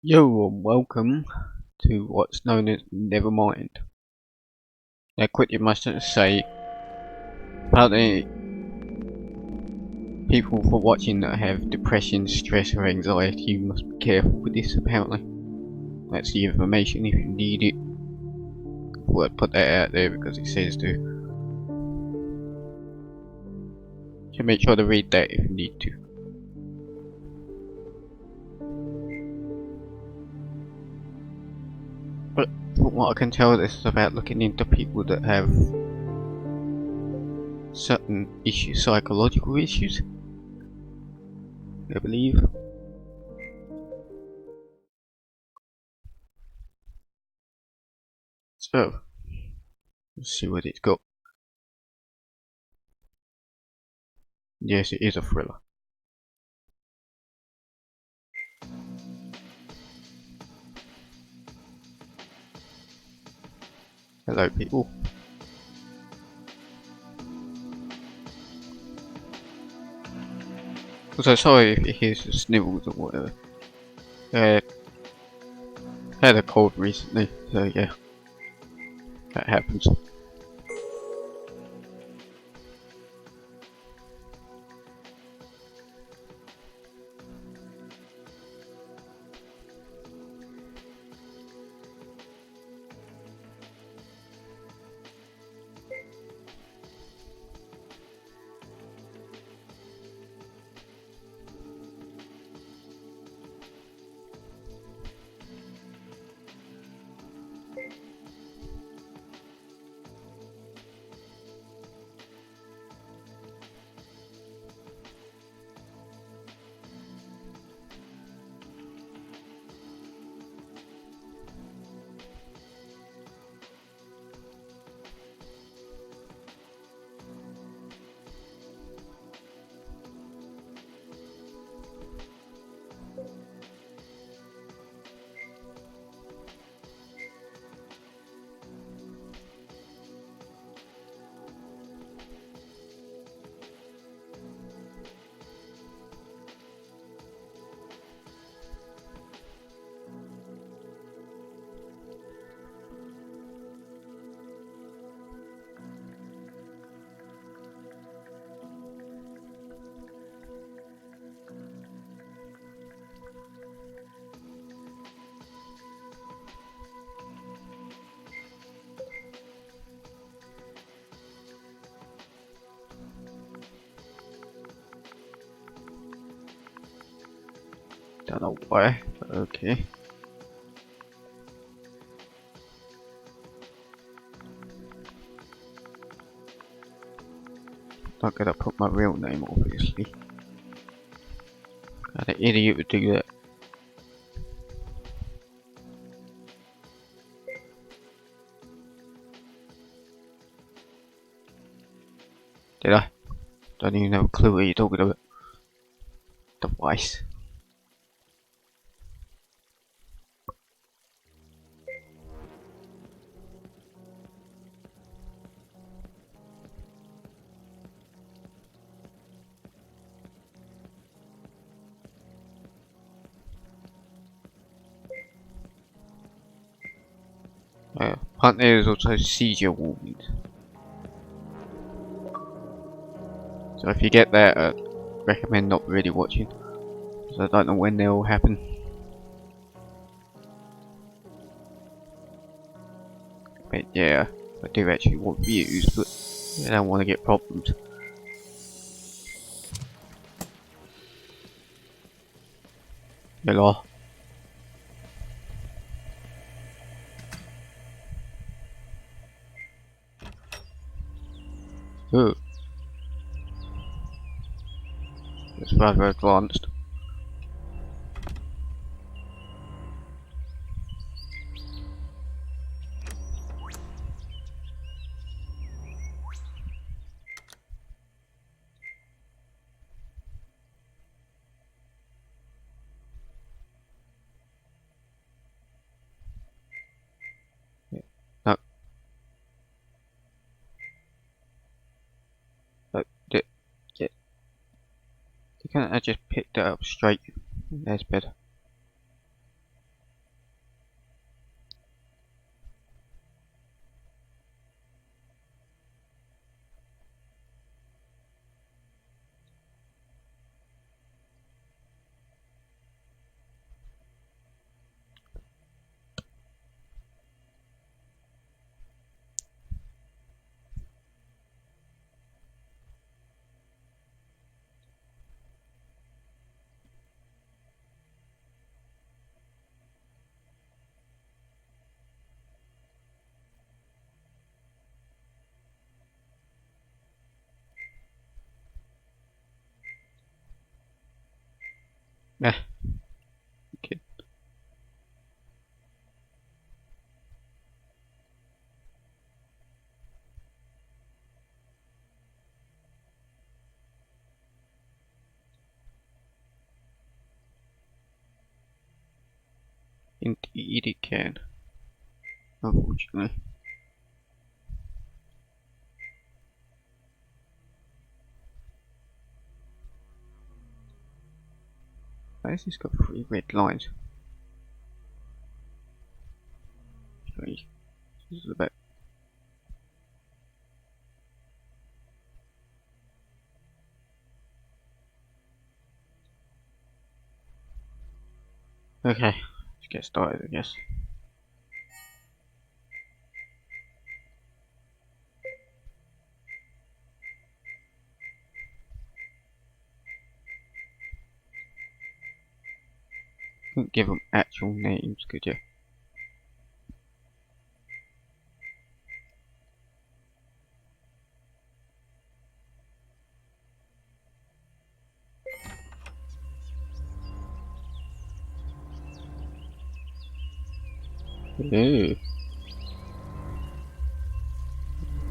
Yo, and welcome to what's known as Nevermind. Now, quickly must say, apparently, people for watching that have depression, stress, or anxiety, you must be careful with this. Apparently, that's the information if you need it. Well, I'd put that out there because it says to. So make sure to read that if you need to. But from what I can tell, this is about looking into people that have certain issues, psychological issues, I believe. So, let's see what it's got. Yes, it is a thriller. Hello, people. Also, sorry if it hears the snivels or whatever. Had a cold recently, so yeah, that happens. Don't know why, but okay. Not gonna put my real name, obviously. Got an idiot would do that. Did I? Don't even have a clue what you're talking about. Device. Apparently there's also seizure warnings. So if you get that, recommend not really watching. Because I don't know when they'll happen. But yeah, I do actually want views, but I don't want to get problems. Hello. Ooh, it's rather advanced. No, but yeah, you can't. I just picked it up straight. That's better. Ah, okay. Indeed it can, unfortunately. Why has this got 3 red lines? 3. This is about. Okay, let's get started, I guess. Couldn't give them actual names, could you? Ooh,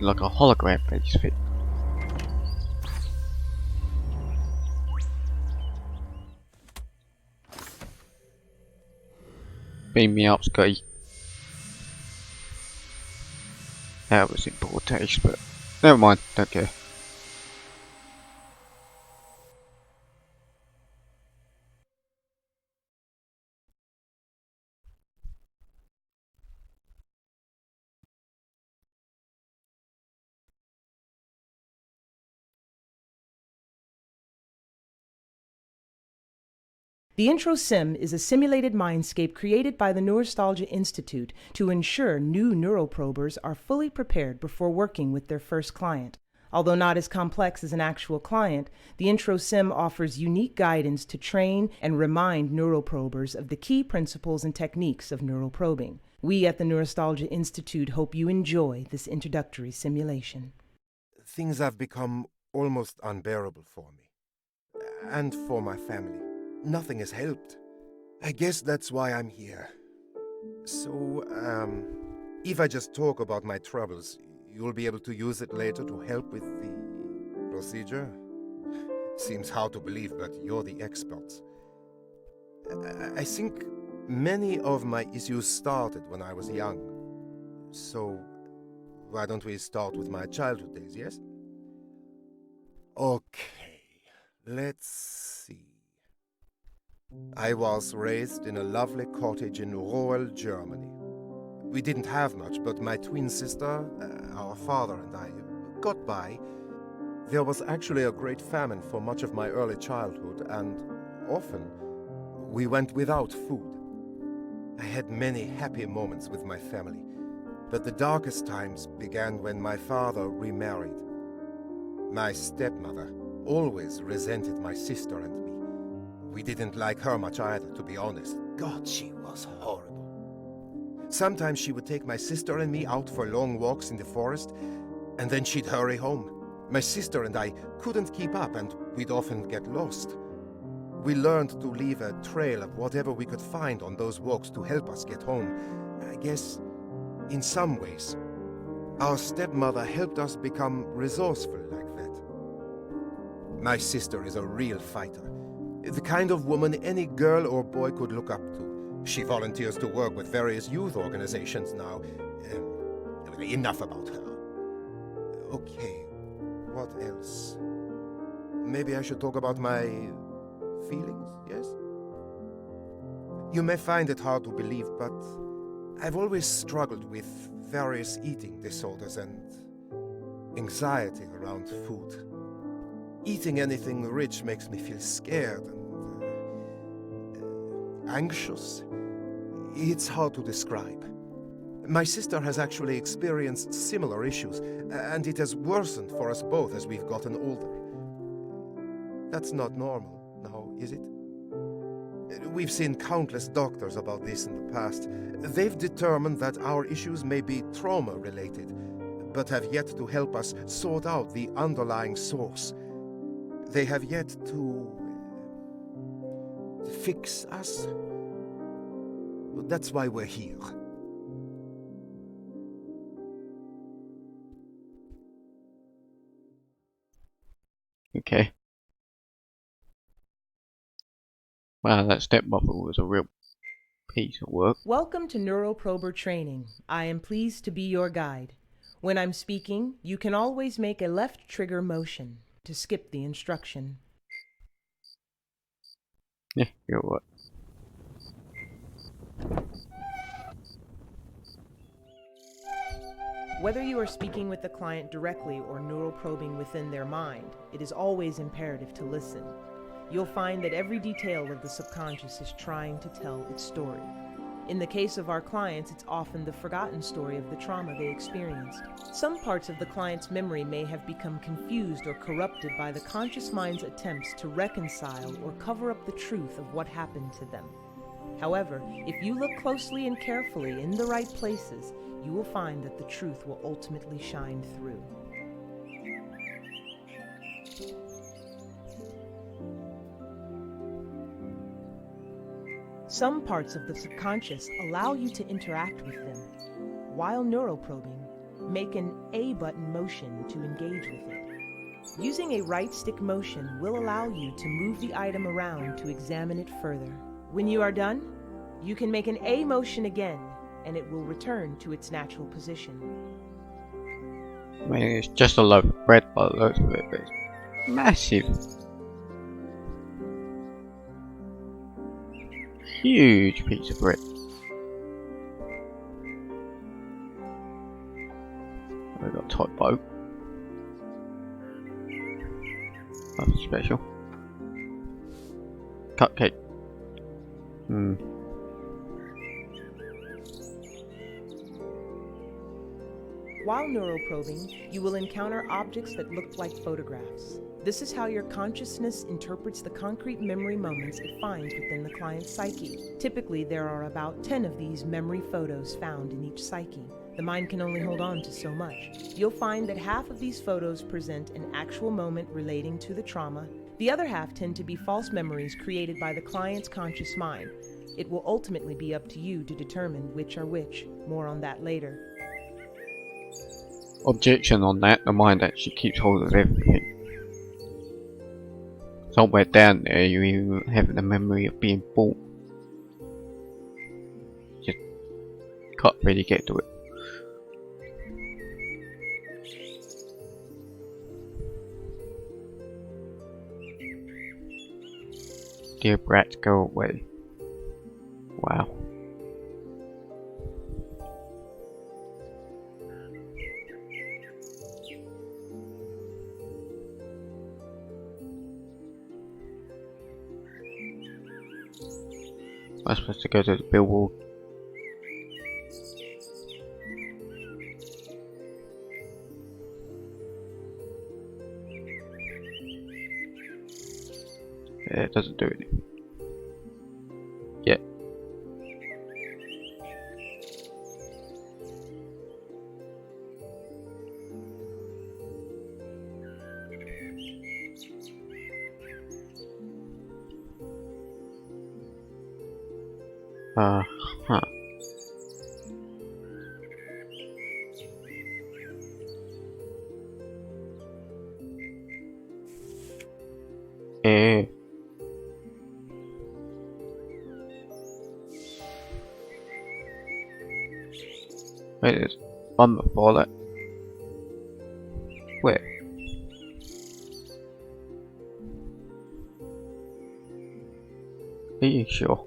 like a hologram basically. Beam me up, Scotty. That was in poor taste, but never mind, don't care. The Intro Sim is a simulated mindscape created by the Neurostalgia Institute to ensure new neuroprobers are fully prepared before working with their first client. Although not as complex as an actual client, the Intro Sim offers unique guidance to train and remind neuroprobers of the key principles and techniques of neuroprobing. We at the Neurostalgia Institute hope you enjoy this introductory simulation. Things have become almost unbearable for me. And for my family. Nothing has helped. I guess that's why I'm here. So, if I just talk about my troubles, you'll be able to use it later to help with the procedure? Seems hard to believe, but you're the experts. I think many of my issues started when I was young. So, why don't we start with my childhood days, yes? Okay, let's see. I was raised in a lovely cottage in rural Germany. We didn't have much, but my twin sister, our father, and I got by. There was actually a great famine for much of my early childhood, and often we went without food. I had many happy moments with my family, but the darkest times began when my father remarried. My stepmother always resented my sister and me. We didn't like her much either, to be honest. God, she was horrible. Sometimes she would take my sister and me out for long walks in the forest, and then she'd hurry home. My sister and I couldn't keep up, and we'd often get lost. We learned to leave a trail of whatever we could find on those walks to help us get home. I guess, in some ways, our stepmother helped us become resourceful like that. My sister is a real fighter. The kind of woman any girl or boy could look up to. She volunteers to work with various youth organizations now. Enough about her. Okay, what else? Maybe I should talk about my feelings, yes? You may find it hard to believe, but I've always struggled with various eating disorders and anxiety around food. Eating anything rich makes me feel scared and anxious. It's hard to describe. My sister has actually experienced similar issues, and it has worsened for us both as we've gotten older. That's not normal, now, is it? We've seen countless doctors about this in the past. They've determined that our issues may be trauma-related, but have yet to help us sort out the underlying source. They have yet to fix us. That's why we're here. Okay. Wow, that stepmother was a real piece of work. Welcome to Neuroprober Training. I am pleased to be your guide. When I'm speaking, you can always make a left trigger motion to skip the instruction. Yeah, you're right. Whether you are speaking with the client directly or neuroprobing within their mind, it is always imperative to listen. You'll find that every detail of the subconscious is trying to tell its story. In the case of our clients, it's often the forgotten story of the trauma they experienced. Some parts of the client's memory may have become confused or corrupted by the conscious mind's attempts to reconcile or cover up the truth of what happened to them. However, if you look closely and carefully in the right places, you will find that the truth will ultimately shine through. Some parts of the subconscious allow you to interact with them. While neuroprobing, make an A button motion to engage with it. Using a right stick motion will allow you to move the item around to examine it further. When you are done, you can make an A motion again, and it will return to its natural position. I mean, it's just a loaf of bread by the looks of it, but it's massive. Huge piece of bread. We've got a tight boat. That's special. Cupcake. While neuroprobing, you will encounter objects that look like photographs. This is how your consciousness interprets the concrete memory moments it finds within the client's psyche. Typically, there are about 10 of these memory photos found in each psyche. The mind can only hold on to so much. You'll find that half of these photos present an actual moment relating to the trauma. The other half tend to be false memories created by the client's conscious mind. It will ultimately be up to you to determine which are which. More on that later. Objection on that, the mind actually keeps hold of everything. Somewhere down there you even have the memory of being born. Just can't really get to it. Dear brat, go away. Wow. I'm supposed to go to the billboard. Yeah, it doesn't do anything. Yeah. Huh. Eh. Wait, there's one before that. Where? Are you sure?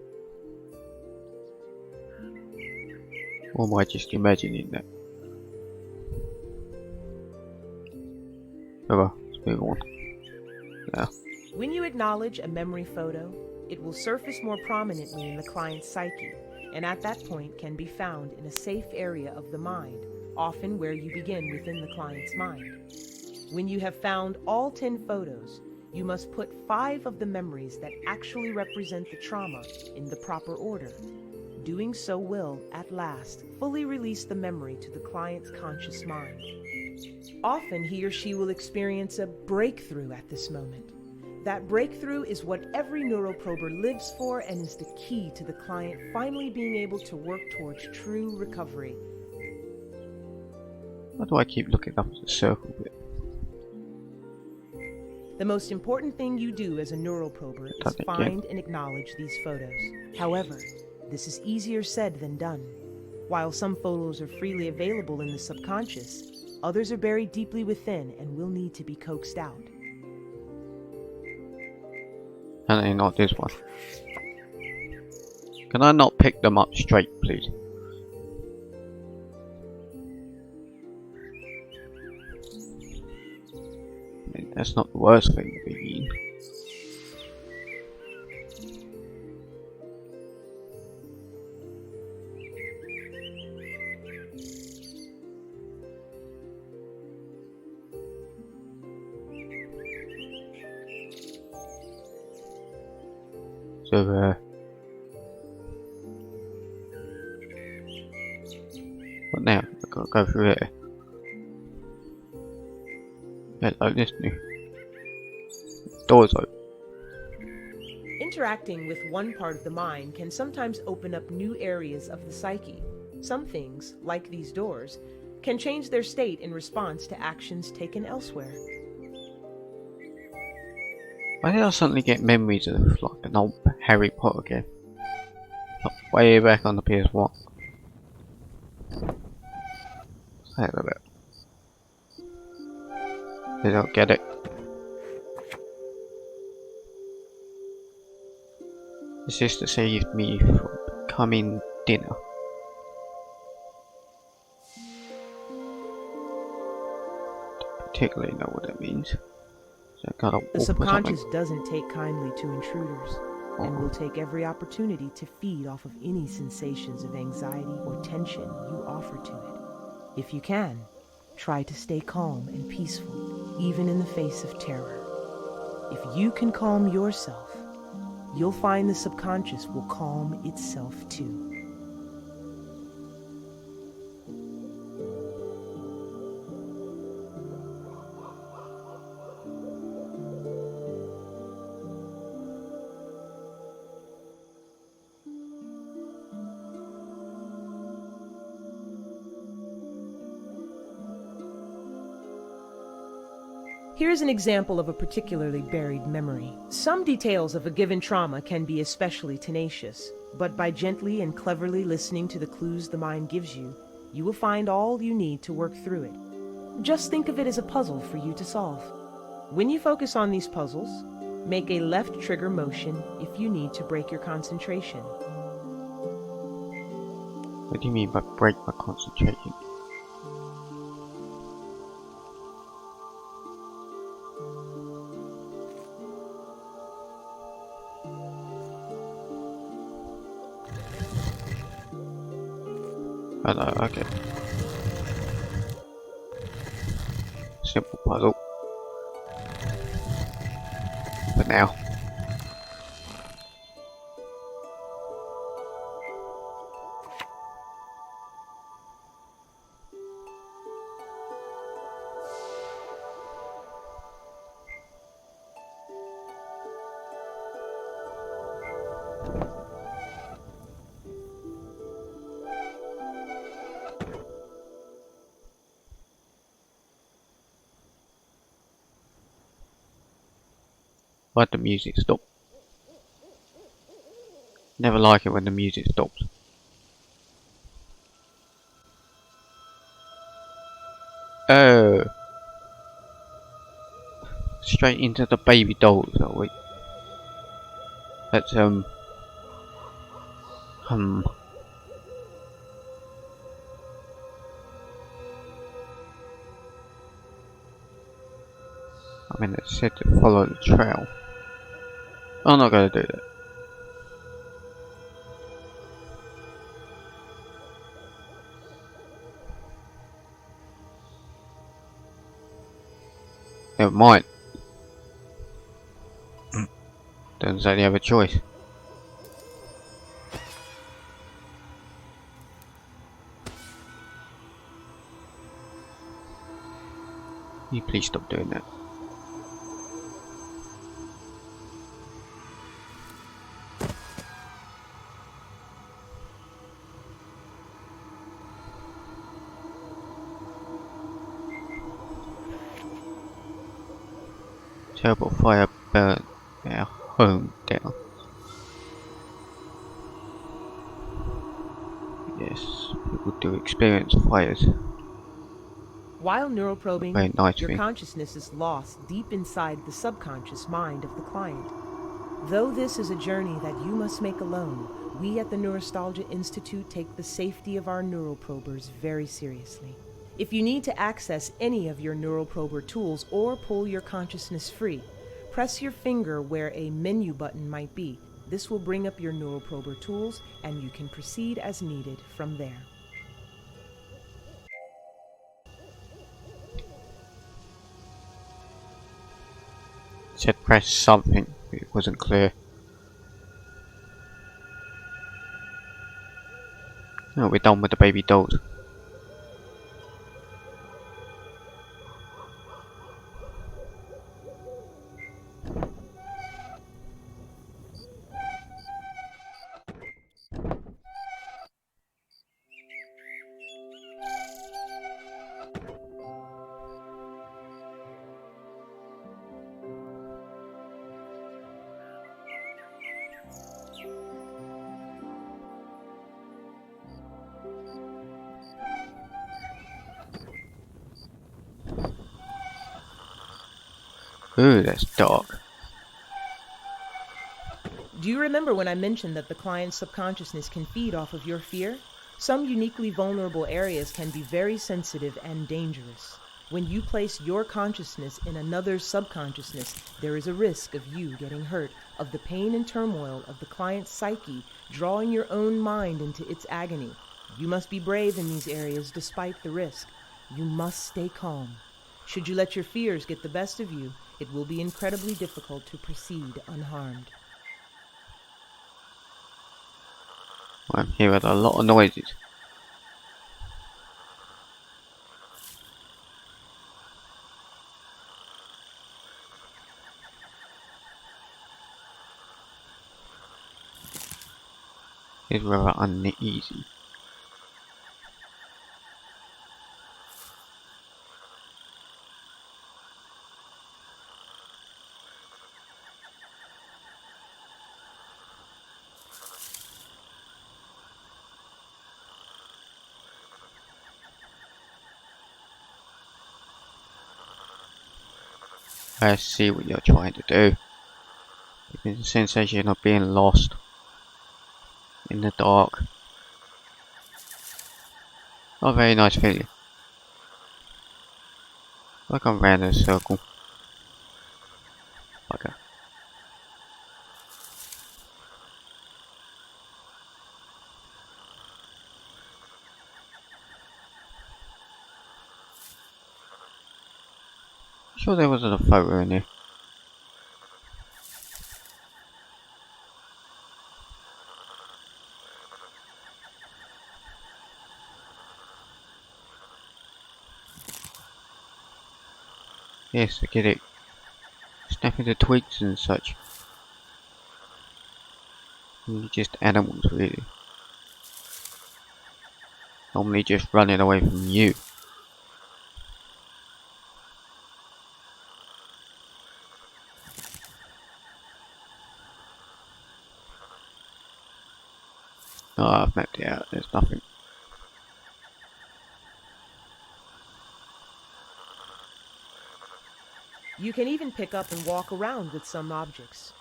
Or am I just imagining that? Oh well, let's move on. Now. When you acknowledge a memory photo, it will surface more prominently in the client's psyche, and at that point can be found in a safe area of the mind, often where you begin within the client's mind. When you have found all 10 photos, you must put 5 of the memories that actually represent the trauma in the proper order. Doing so will, at last, fully release the memory to the client's conscious mind. Often he or she will experience a breakthrough at this moment. That breakthrough is what every neuroprober lives for and is the key to the client finally being able to work towards true recovery. Why do I keep looking up at the circle bit? The most important thing you do as a neuroprober is find and acknowledge these photos. However, this is easier said than done. While some photos are freely available in the subconscious, others are buried deeply within and will need to be coaxed out. And not this one. Can I not pick them up straight, please? I mean, that's not the worst thing to be in. So, what now? I've got to go through here. Hello, this new. Doors open. Interacting with one part of the mind can sometimes open up new areas of the psyche. Some things, like these doors, can change their state in response to actions taken elsewhere. Why did I suddenly get memories of like an old Harry Potter game? Like way back on the PS1. Hell of it. Did I get it? Is this to save me from becoming dinner? Don't particularly know what that means. So I gotta The subconscious doesn't take kindly to intruders and will take every opportunity to feed off of any sensations of anxiety or tension you offer to it. If you can, try to stay calm and peaceful, even in the face of terror. If you can calm yourself, you'll find the subconscious will calm itself too. Here's an example of a particularly buried memory. Some details of a given trauma can be especially tenacious, but by gently and cleverly listening to the clues the mind gives you, you will find all you need to work through it. Just think of it as a puzzle for you to solve. When you focus on these puzzles, make a left trigger motion if you need to break your concentration. What do you mean by break my concentration? Hello, okay. Simple puzzle. For now. Why'd the music stop? Never like it when the music stops. Oh. Straight into the baby dolls, are we? Let's I mean, it said to follow the trail. I'm not gonna do that. Never mind. Doesn't say you have a choice. You please stop doing that. Terrible fire burned our home down. Yes, people do experience fires. While Very neuroprobing, nice your thing. consciousness is lost deep inside the subconscious mind of the client. Though this is a journey that you must make alone, we at the Neurostalgia Institute take the safety of our neuroprobers very seriously. If you need to access any of your neuroprober tools or pull your consciousness free, press your finger where a menu button might be. This will bring up your neuroprober tools and you can proceed as needed from there. It said press something, but it wasn't clear. No, we're done with the baby dolls. Ooh, that's dark. Do you remember when I mentioned that the client's subconsciousness can feed off of your fear? Some uniquely vulnerable areas can be very sensitive and dangerous. When you place your consciousness in another's subconsciousness, there is a risk of you getting hurt, of the pain and turmoil of the client's psyche drawing your own mind into its agony. You must be brave in these areas despite the risk. You must stay calm. Should you let your fears get the best of you, it will be incredibly difficult to proceed unharmed. I'm hearing a lot of noises. It's rather uneasy. I see what you're trying to do. It's the sensation of being lost in the dark. Not a very nice feeling. Like I'm round in a circle. Bugger. Sure there wasn't a photo in here. Yes, I get it. Snapping the twigs and such. You're just animals, really. Normally just running away from you. Oh, I've mapped it out. There's nothing. You can even pick up and walk around with some objects.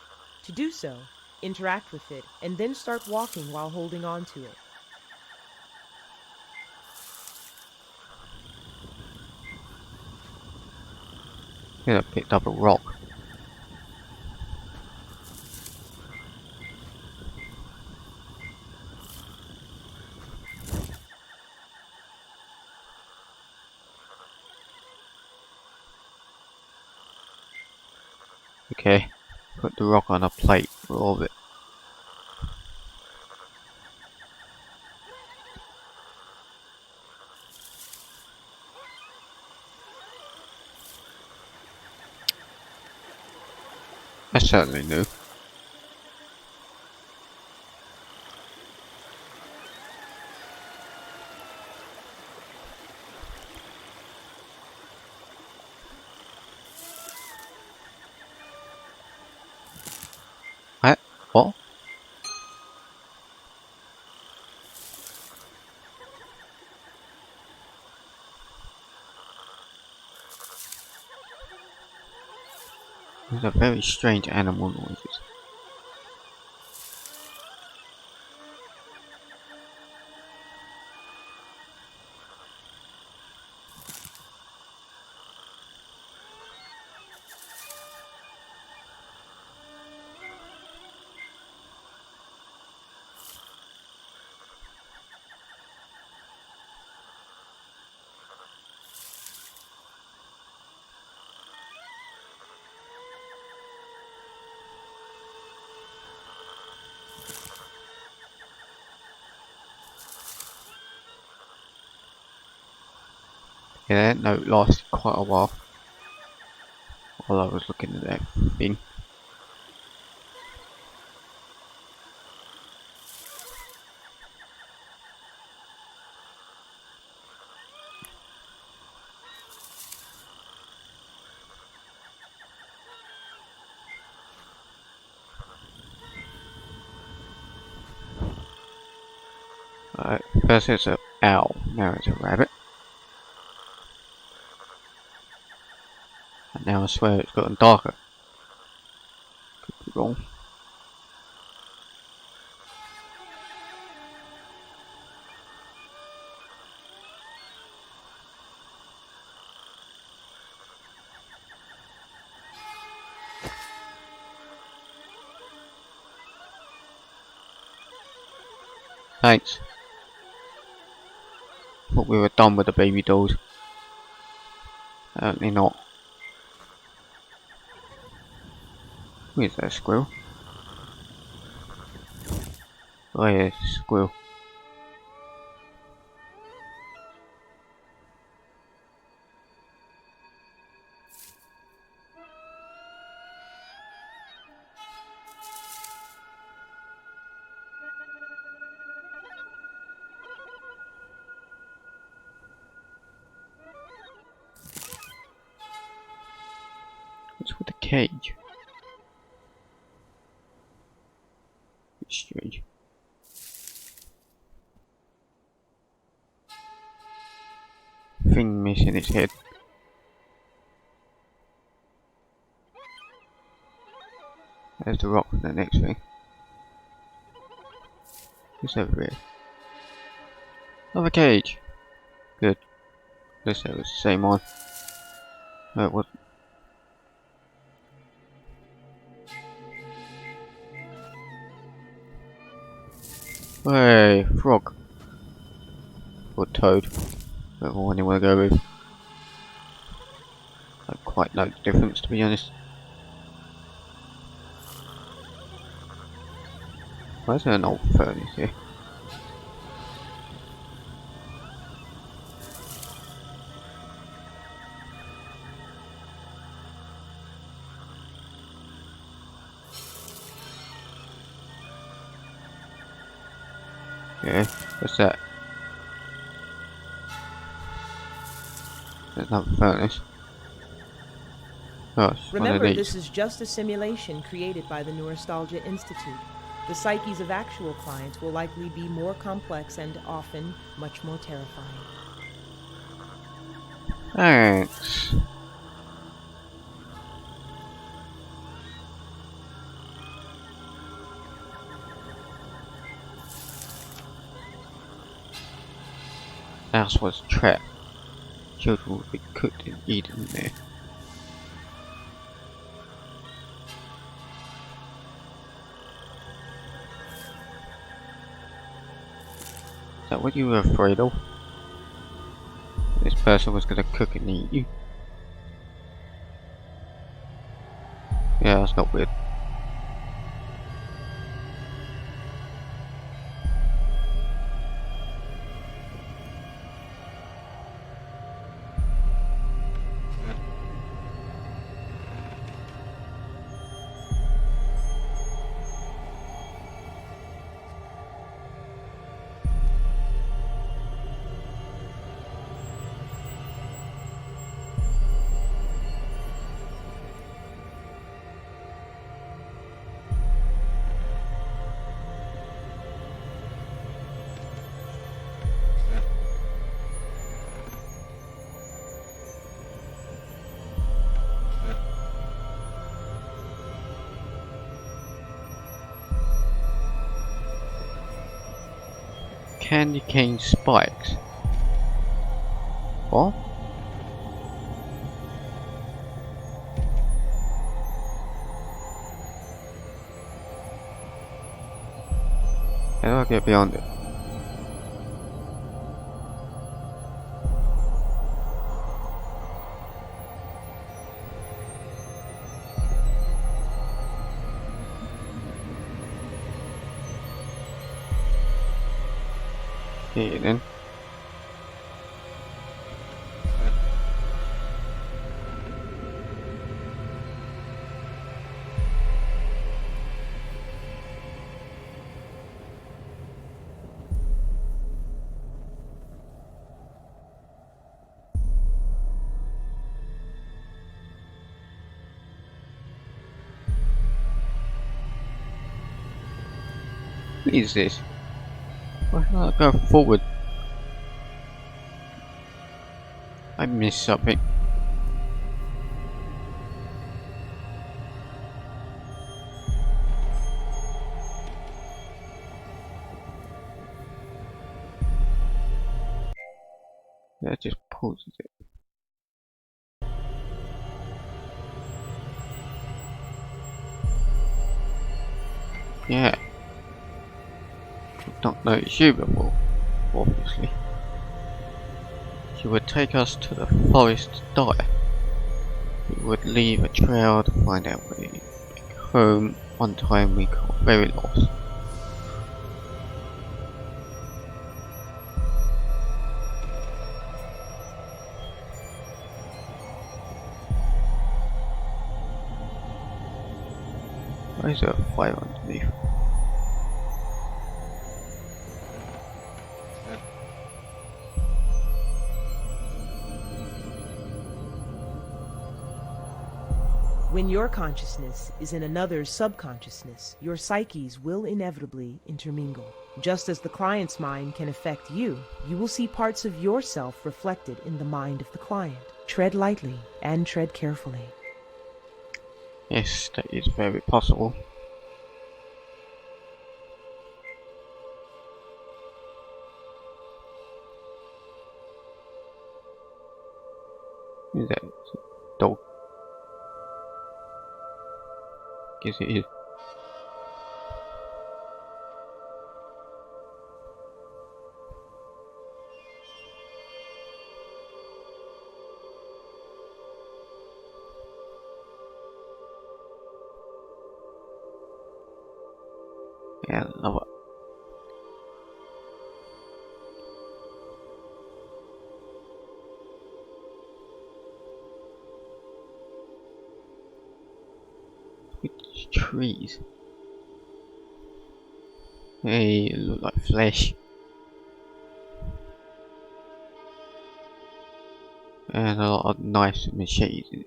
To do so, interact with it, and then start walking while holding on to it. Yeah, I picked up a rock. Okay. Put the rock on a plate for orbit. That's certainly new. These are very strange animal noises. Yeah, that note lasted quite a while I was looking at that thing. Alright, first it's an owl, now it's a rabbit. And now I swear it's gotten darker. Could be wrong. Thanks. Thought we were done with the baby dolls. Apparently not. Where's that squirrel? Oh yeah, it's a squirrel. What's with the cage? It's strange. Thing missing its head. There's the rock for the next thing. What's over here? Another cage! Good. Guess that was the same one. No, it wasn't. Hey, frog. Or toad. Whatever one you want to go with. I don't quite know the difference, to be honest. Why is there an old furnace here? Yeah, what's that? There's another furnace. Oh, it's one of Remember, these. this is just a simulation created by the Neurostalgia Institute. The psyches of actual clients will likely be more complex and often much more terrifying. Thanks. House was trapped. Children would be cooked and eaten there. Is that what you were afraid of? This person was gonna cook and eat you? Yeah, that's not weird. candy cane spikes. What? How do I get beyond it? Here then. What is this? Why can't I go forward? I missed something. That just pauses it. Yeah. I've not noticed you before, obviously. She would take us to the forest to die. We would leave a trail to find our way back home. One time we got very lost. Why is there a fire underneath? When your consciousness is in another's subconsciousness, your psyches will inevitably intermingle. Just as the client's mind can affect you, you will see parts of yourself reflected in the mind of the client. Tread lightly and tread carefully. Yes, that is very possible. Is that a dog? Guess it is. Yeah, I love it. Which trees? They look like flesh. And a lot of knives and machetes in it.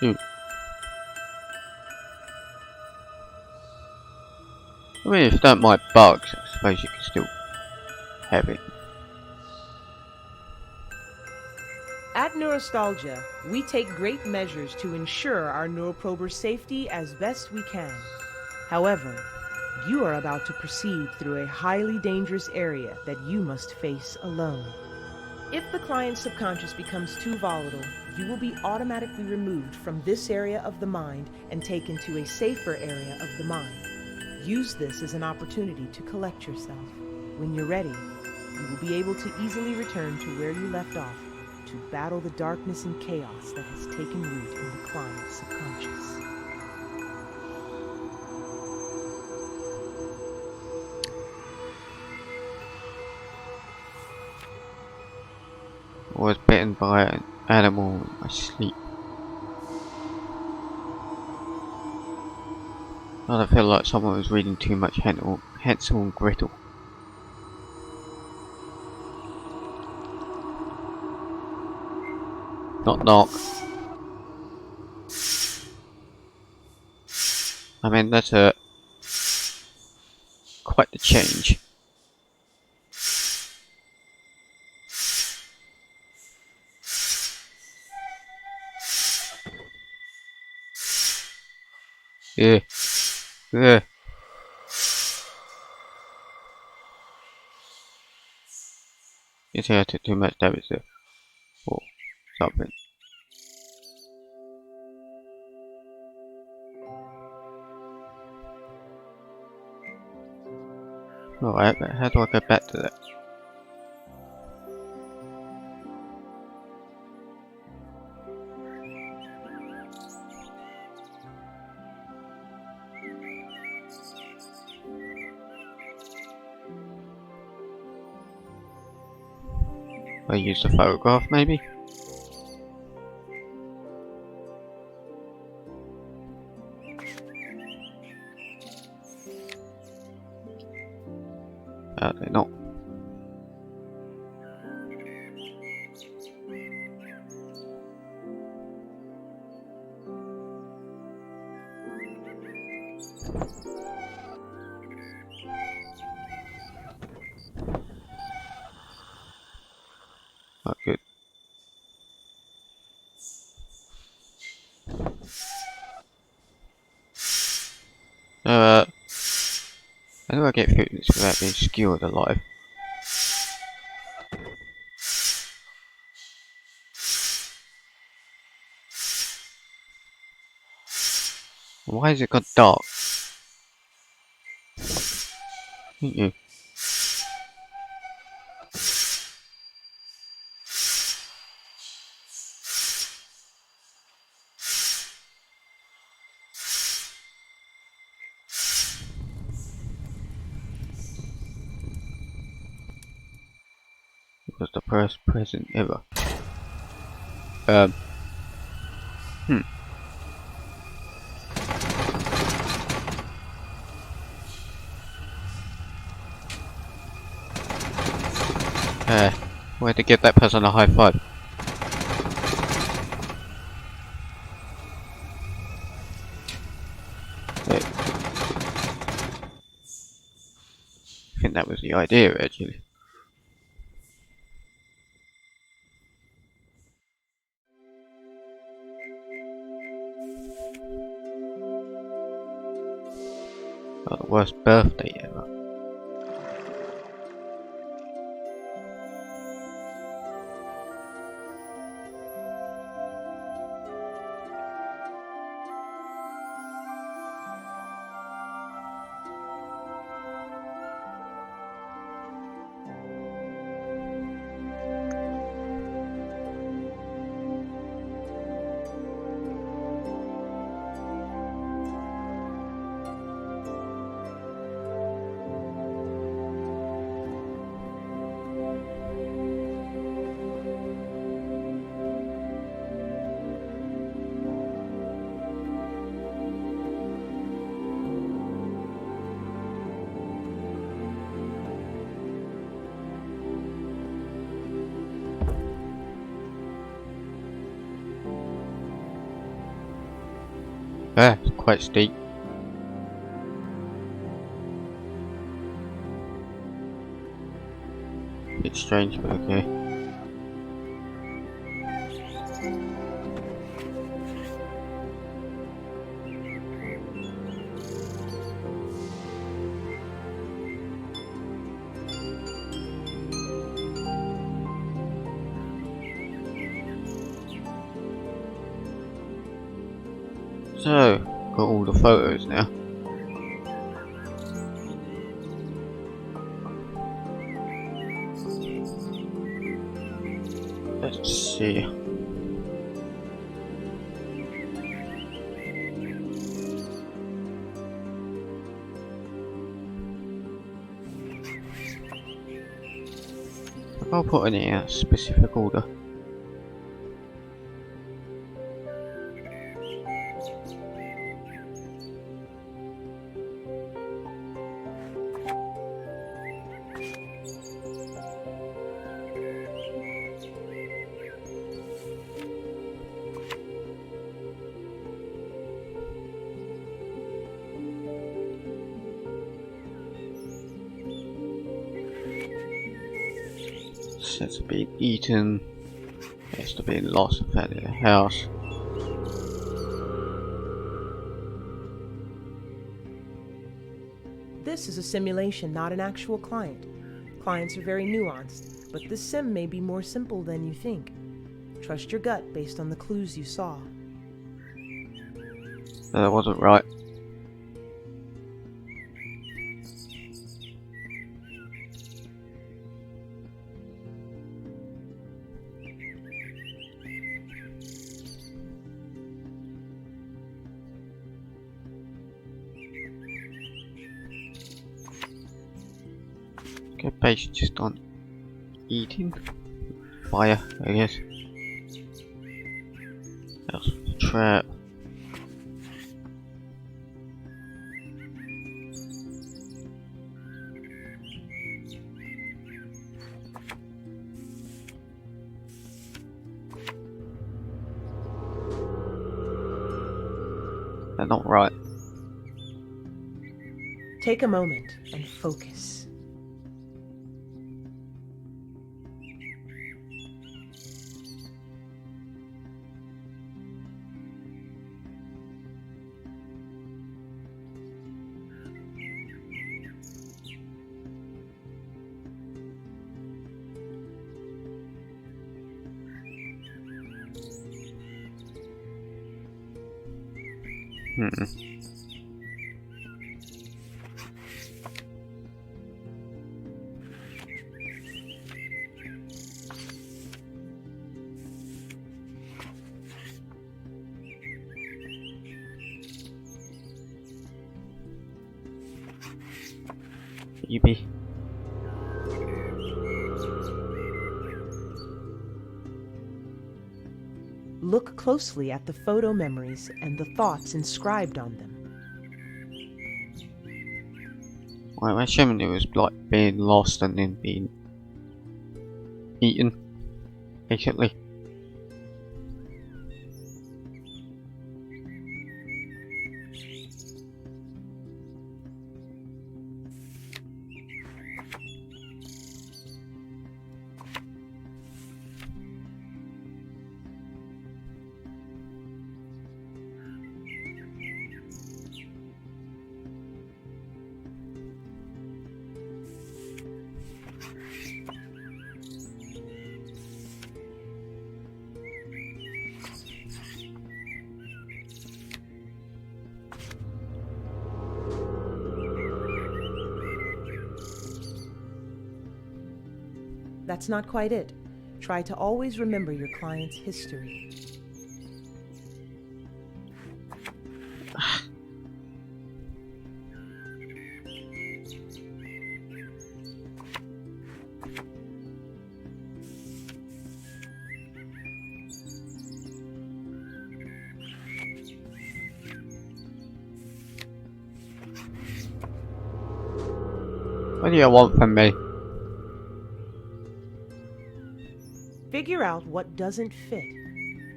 Ooh. I mean, if you don't mind bugs, I suppose you can still have it. At Neurostalgia, we take great measures to ensure our neuroprober's safety as best we can. However, you are about to proceed through a highly dangerous area that you must face alone. If the client's subconscious becomes too volatile, you will be automatically removed from this area of the mind and taken to a safer area of the mind. Use this as an opportunity to collect yourself. When you're ready, you will be able to easily return to where you left off to battle the darkness and chaos that has taken root in the client's subconscious. I was bitten by an animal in my sleep. I feel like someone was reading too much Hansel and Gretel. Knock knock. I mean, that's quite the change. Yeah. Ugh. You see I took too much damage there. Or something. Alright, but how do I go back to that? I use the photograph maybe? Apparently not. Not good. How do I get through this without being skewered alive? Why has it got dark? Thank you. It was the first present ever. Where to give that person a high five? Wait. I think that was the idea actually. Oh, the worst birthday ever. It's quite steep. Bit strange, but okay. So, got all the photos now. Let's see. I'll put in a specific order. Sense of being eaten. Has to be lost without the house. This is a simulation, not an actual client. Clients are very nuanced, but this sim may be more simple than you think. Trust your gut based on the clues you saw. That wasn't right. Okay, based just on eating fire, I guess. That's the trap. They're not right. Take a moment and focus. Maybe. Look closely at the photo memories and the thoughts inscribed on them. I'm assuming it was like being lost and then being eaten, basically. That's not quite it. Try to always remember your client's history. What do you want from me? Figure out what doesn't fit,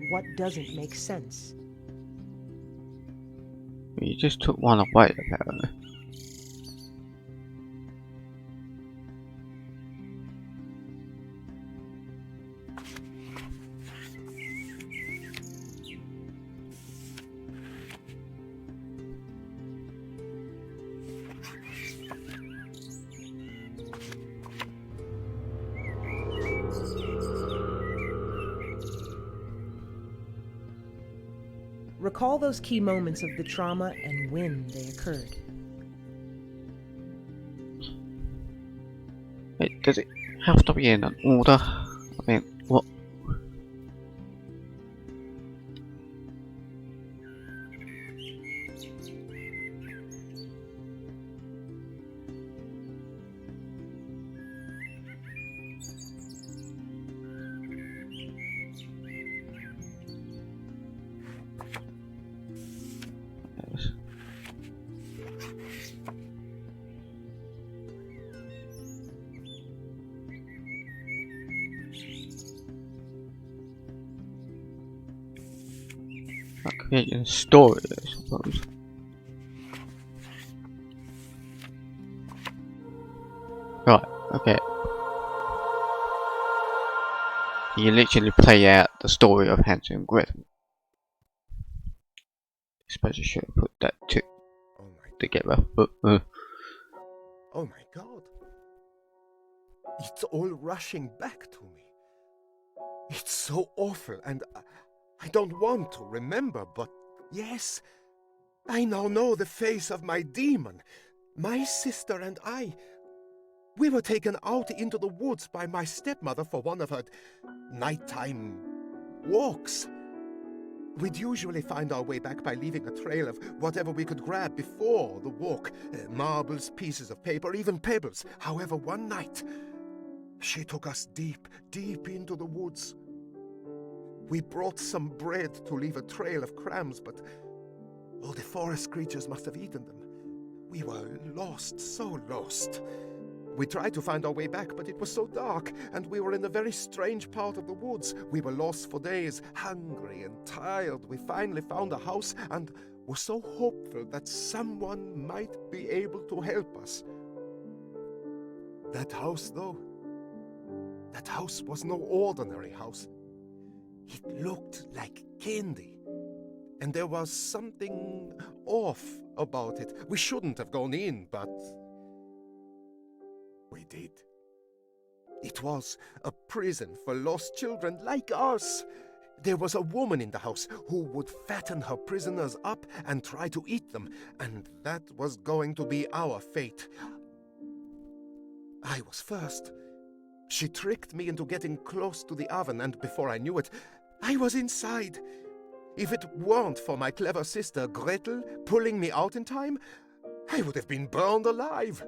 what doesn't make sense. You just took one away, apparently. Recall those key moments of the trauma and when they occurred. Wait, does it have to be in an order? I mean, what? Like creating a story, I suppose. Right, okay. You literally play out the story of Hansel and Gretel. I suppose I should have put that All right. together, but Oh my God. It's all rushing back to me. It's so awful, and I don't want to remember, but yes, I now know the face of my demon. My sister and I, we were taken out into the woods by my stepmother for one of her nighttime walks. We'd usually find our way back by leaving a trail of whatever we could grab before the walk. Marbles, pieces of paper, even pebbles. However, one night, she took us deep, deep into the woods. We brought some bread to leave a trail of crumbs, but all the forest creatures must have eaten them. We were lost, so lost. We tried to find our way back, but it was so dark, and we were in a very strange part of the woods. We were lost for days, hungry and tired. We finally found a house and were so hopeful that someone might be able to help us. That house, though, that house was no ordinary house. It looked like candy, and there was something off about it. We shouldn't have gone in, but we did. It was a prison for lost children like us. There was a woman in the house who would fatten her prisoners up and try to eat them, and that was going to be our fate. I was first. She tricked me into getting close to the oven, and before I knew it, I was inside. If it weren't for my clever sister Gretel pulling me out in time, I would have been burned alive.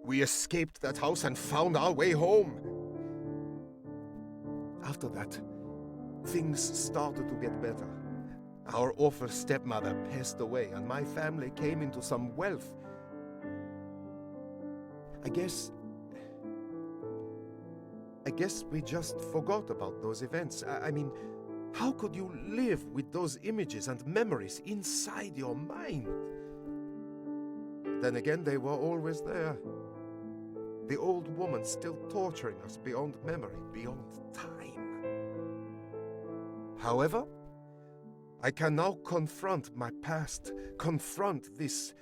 We escaped that house and found our way home. After that, things started to get better. Our awful stepmother passed away, and my family came into some wealth. I guess we just forgot about those events. I mean, how could you live with those images and memories inside your mind? Then again, they were always there. The old woman still torturing us beyond memory, beyond time. However, I can now confront my past, confront this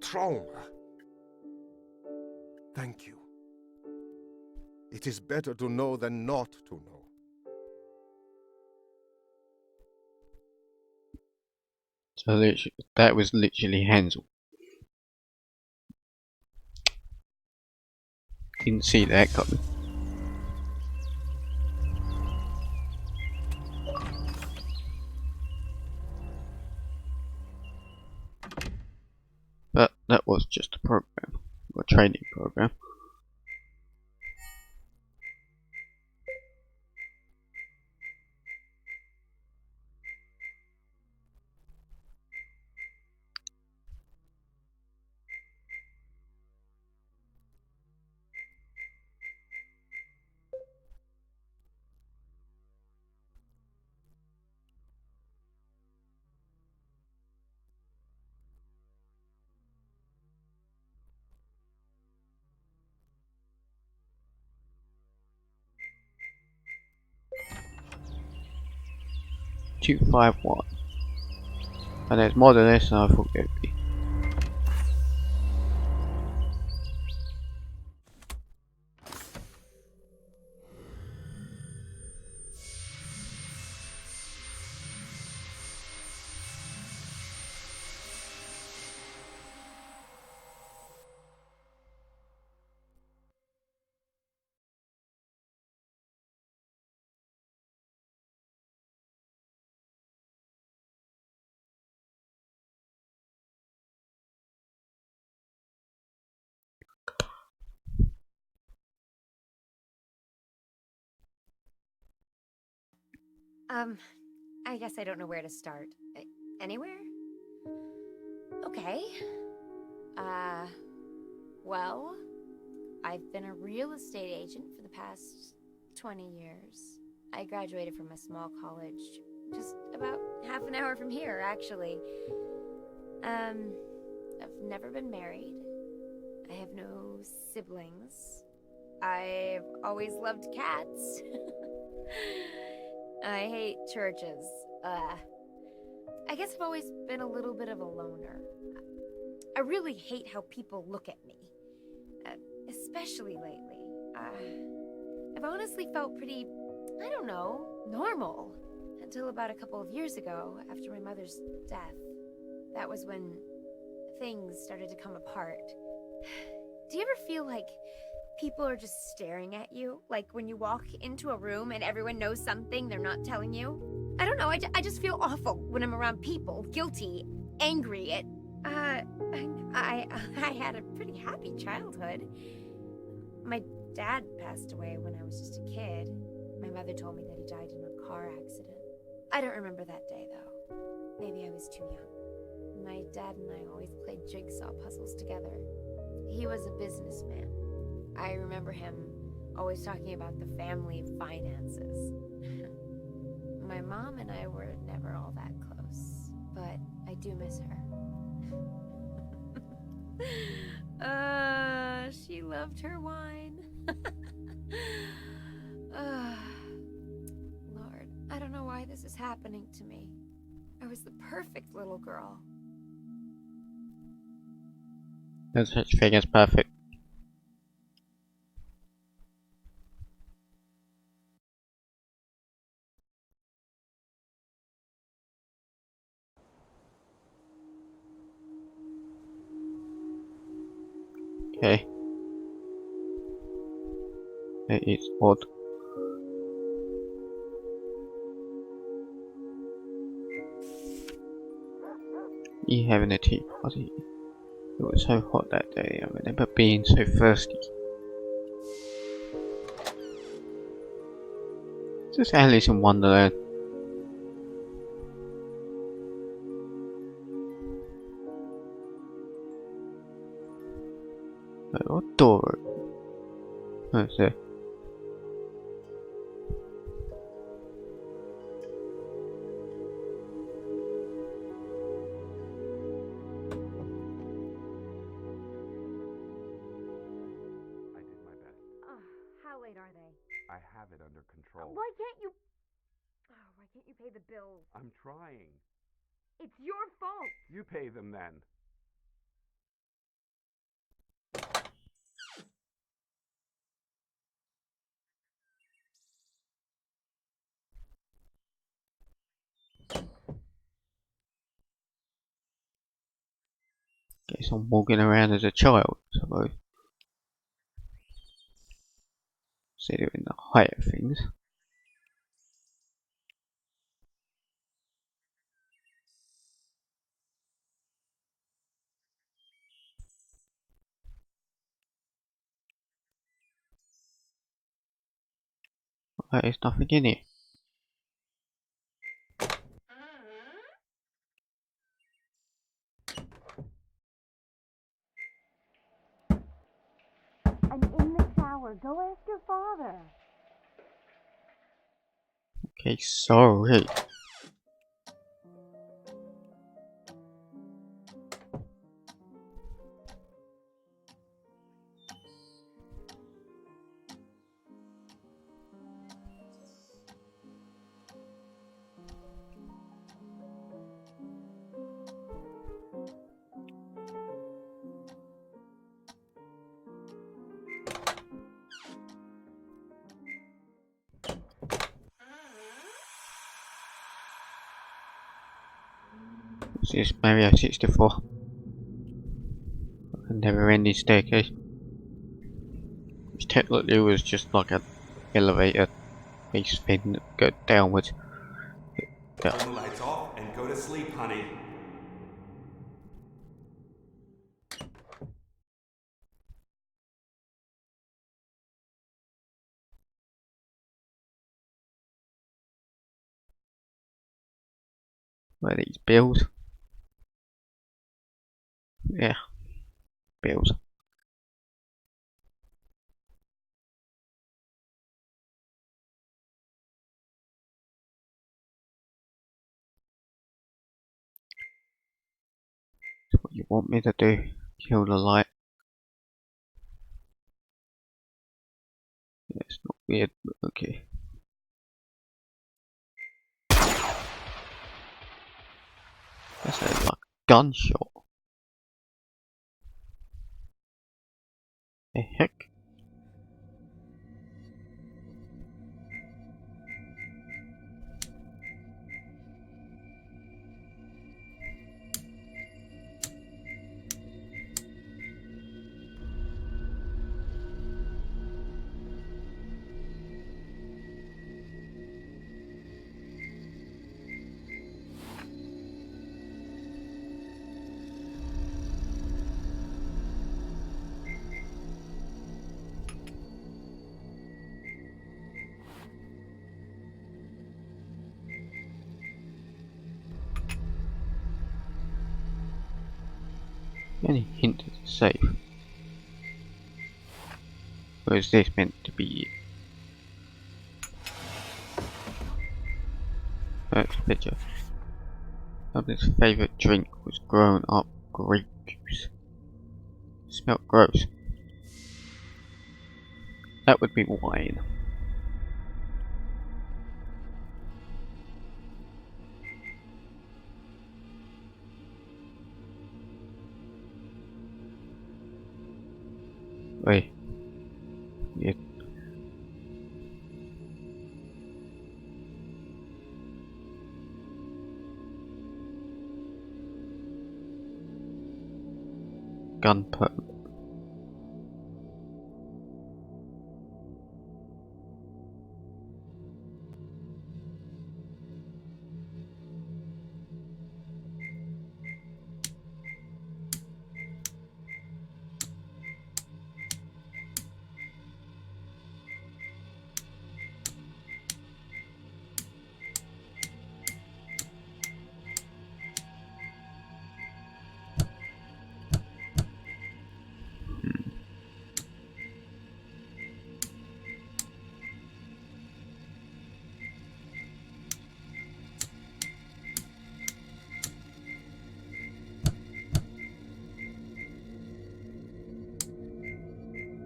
trauma. Thank you. It is better to know than not to know. So literally, that was literally Hansel. Didn't see that coming. But that was just a program, a training program. Two, 5, 1. And there's more than this than I thought there'd be. I guess I don't know where to start. Anywhere? Okay. Well, I've been a real estate agent for the past 20 years. I graduated from a small college just about half an hour from here, actually. I've never been married. I have no siblings. I've always loved cats. I hate churches. I guess I've always been a little bit of a loner. I really hate how people look at me. Especially lately. I've honestly felt pretty, I don't know, normal. Until about a couple of years ago, after my mother's death. That was when things started to come apart. Do you ever feel like people are just staring at you? Like when you walk into a room and everyone knows something they're not telling you? I don't know, I just feel awful when I'm around people, guilty, angry. I had a pretty happy childhood. My dad passed away when I was just a kid. My mother told me that he died in a car accident. I don't remember that day, though. Maybe I was too young. My dad and I always played jigsaw puzzles together. He was a businessman. I remember him always talking about the family finances. My mom and I were never all that close, but I do miss her. She loved her wine. Lord, I don't know why this is happening to me. I was the perfect little girl. No such thing as perfect. Okay. It is odd. You having a tea party? It was so hot that day, I remember being so thirsty. Is this Alice in Wonderland? What door? Oh, it's there. I did my best. How late are they? I have it under control. Why can't you pay the bills? I'm trying. It's your fault. You pay them then. Guess I'm walking around as a child, suppose. See, they're in the height of things. There's nothing in here. I'm in the shower. Go ask your father. Okay, sorry. This is Mario 64. A never ending staircase. Which technically was just like an elevator. They spin, go downwards. Turn the lights off and go to sleep, honey. Where these bills? Yeah, bills. That's what you want me to do. Kill the light. Yeah, it's not weird, but okay. That's a like gunshot. The heck? Any hint at the safe? Or is this meant to be it? That's the picture. His favourite drink was grown up grape juice. Smelled gross. That would be wine. Wait. Yeah. Gun permit.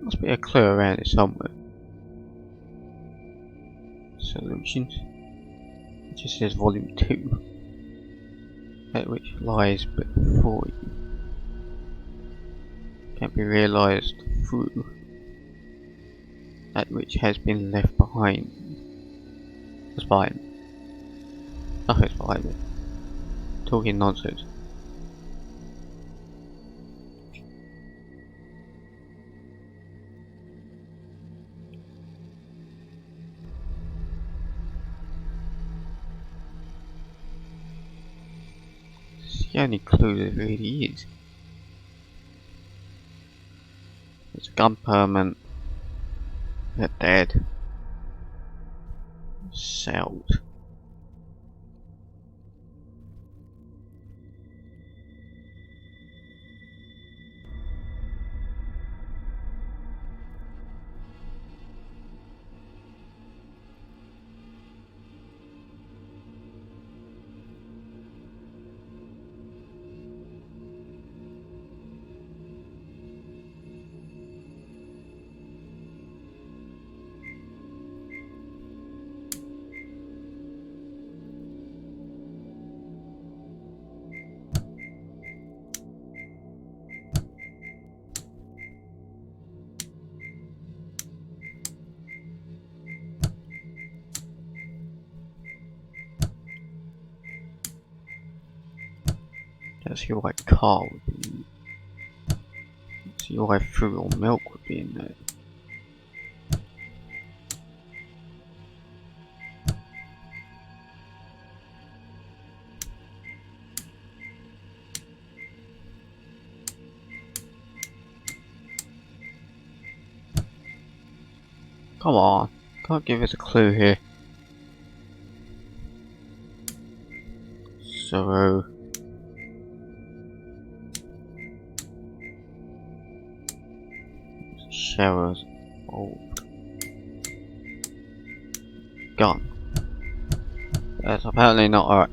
Must be a clue around it somewhere. Solutions. It just says volume 2. That which lies before you can be realised through that which has been left behind. What's behind me? Nothing's behind me. Talking nonsense. It's the only clue there really is. There's a gun permit. They're dead. Cells. That's your white car would be. That's your white fruit or milk would be in there. Come on, can't give us a clue here. So showers old gun. That's apparently not alright.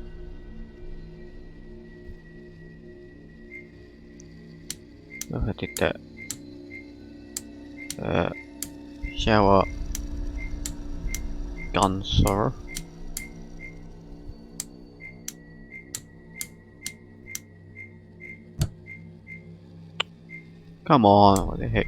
If I did that. Shower gun, sir. Come on, what the heck?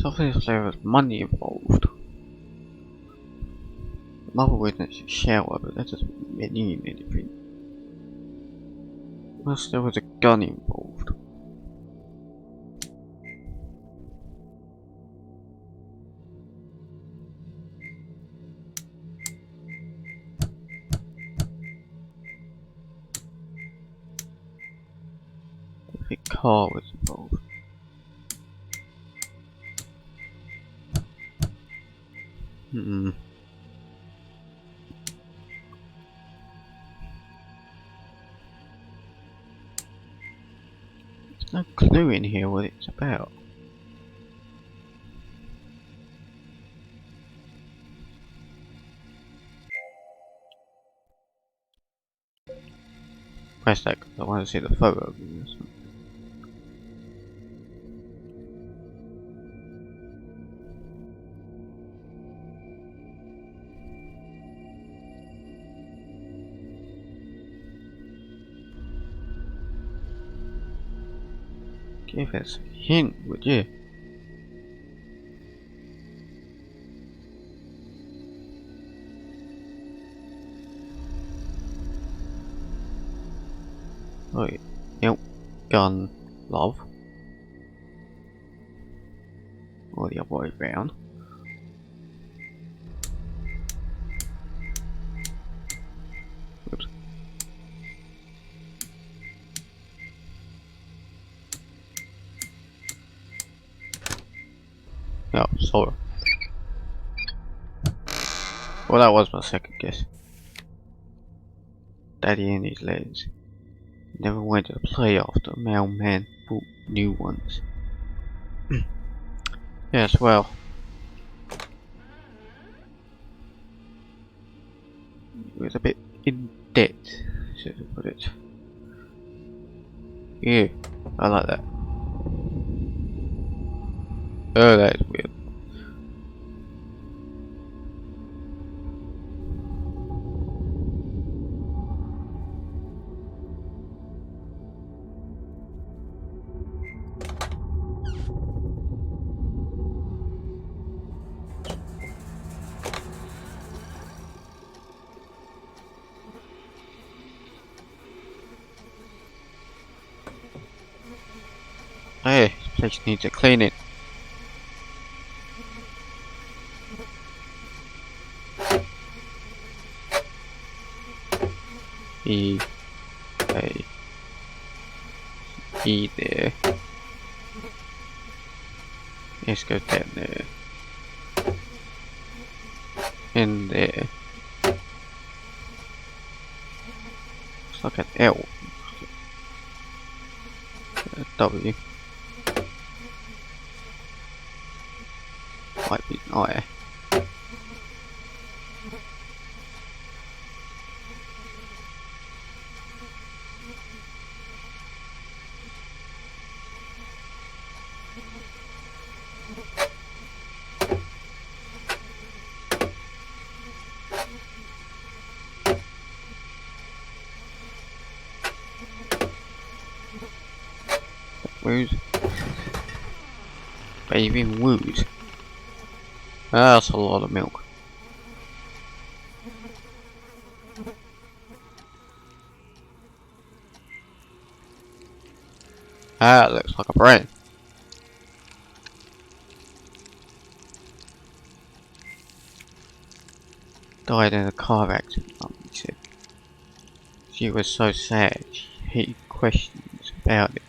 So obviously there was money involved. The mother witnessed a shower, but that doesn't mean anything. Unless there was a gun involved. If a car was involved. Hmm. There's no clue in here what it's about. Press that because I want to see the photo of this one. Give us a hint, would you? Right, yep, gun, love. Or the other way round. Oops. Oh, sorry. Well, that was my second guess. Daddy and his legs. Never wanted to play after a mailman bought new ones. Yes, well. It was a bit in debt, should I put it. Yeah, I like that. Oh, that is weird. Hey, this place needs a cleaning. E, A, E there. Let's go down there. In there. It's like an L. A W. Might be an I. Woods. Bathing Woods. That's a lot of milk. That looks like a brain. Died in a car accident, he said. She was so sad, she hated questions about it.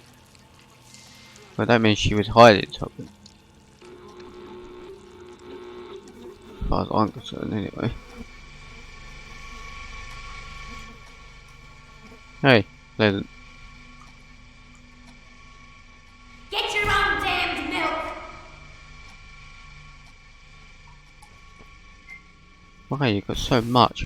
But that means she was hiding something. As far as I'm concerned, anyway. Hey, Pleasant. Get your own damned milk! Why you got so much?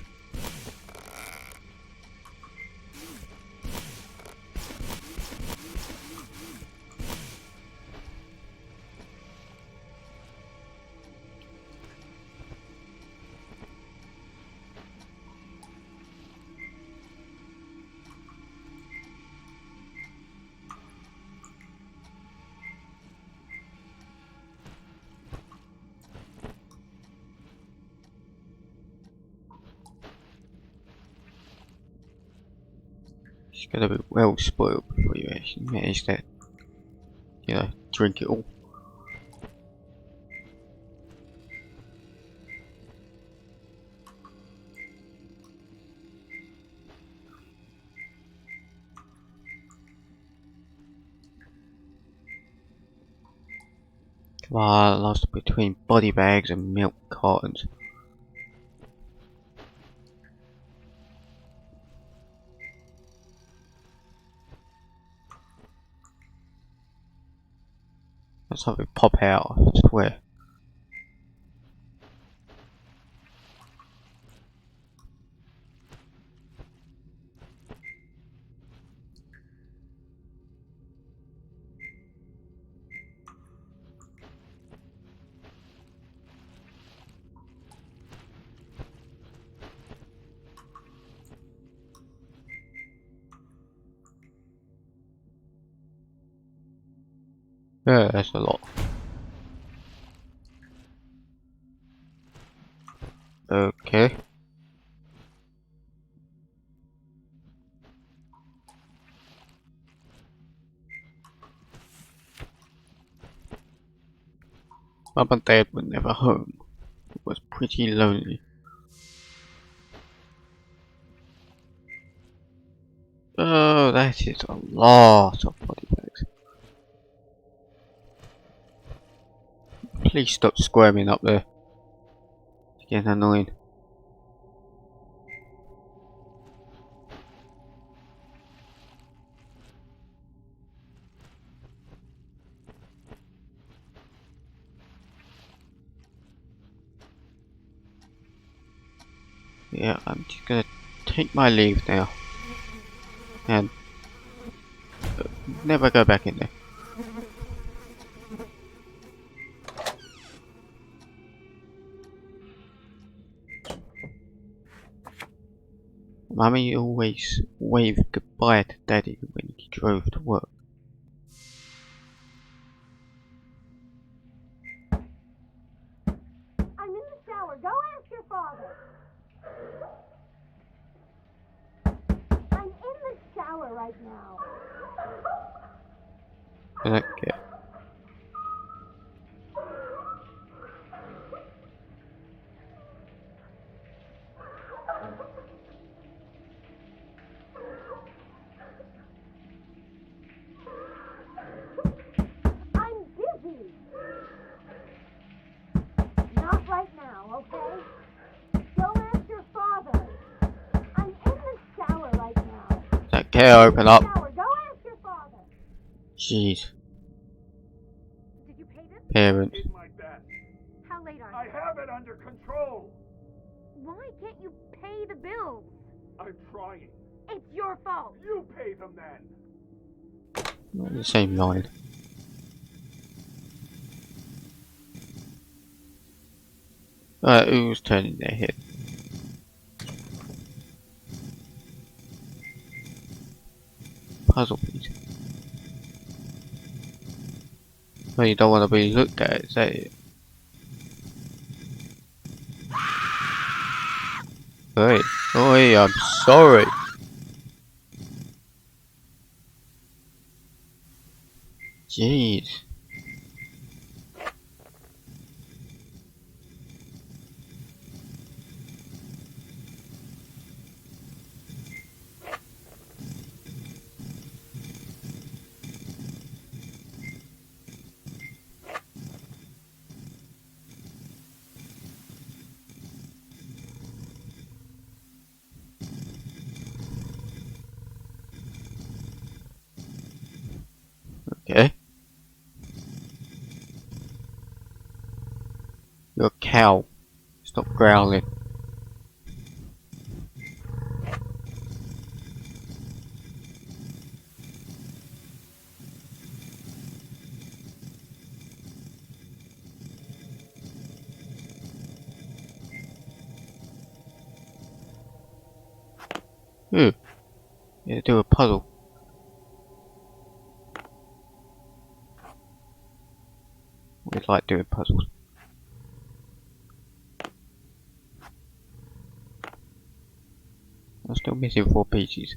It's gonna be well spoiled before you actually manage to, you know, drink it all. Come on, lost between body bags and milk cartons. That's something pop out, I swear. Yeah, that's a lot. Okay. Mum and Dad were never home. It was pretty lonely. Oh, that is a lot of body bags. Please stop squirming up there. It's getting annoying. Yeah, I'm just gonna take my leave now. And never go back in there. Mummy always waved goodbye to Daddy when he drove to work. I'm in the shower. Go ask your father. I'm in the shower right now. I don't care. I'm busy. Not right now, okay? Go ask your father. I'm in the shower right now. Okay, open up. Shower. Go ask your father. Jeez, Did you pay this? parents. Did my best. How late are I you? have it under control. Why can't you pay the bills? I'm trying. It's your fault. You pay them then. Not the same line. Who's turning their head? Puzzle piece. Well, you don't want to be looked at, is that it? Hey, oi, I'm sorry. Jeez. Okay. You're a cow. Stop growling. Ooh. Yeah, do a puzzle. We like doing puzzles. I'm still missing 4 pieces.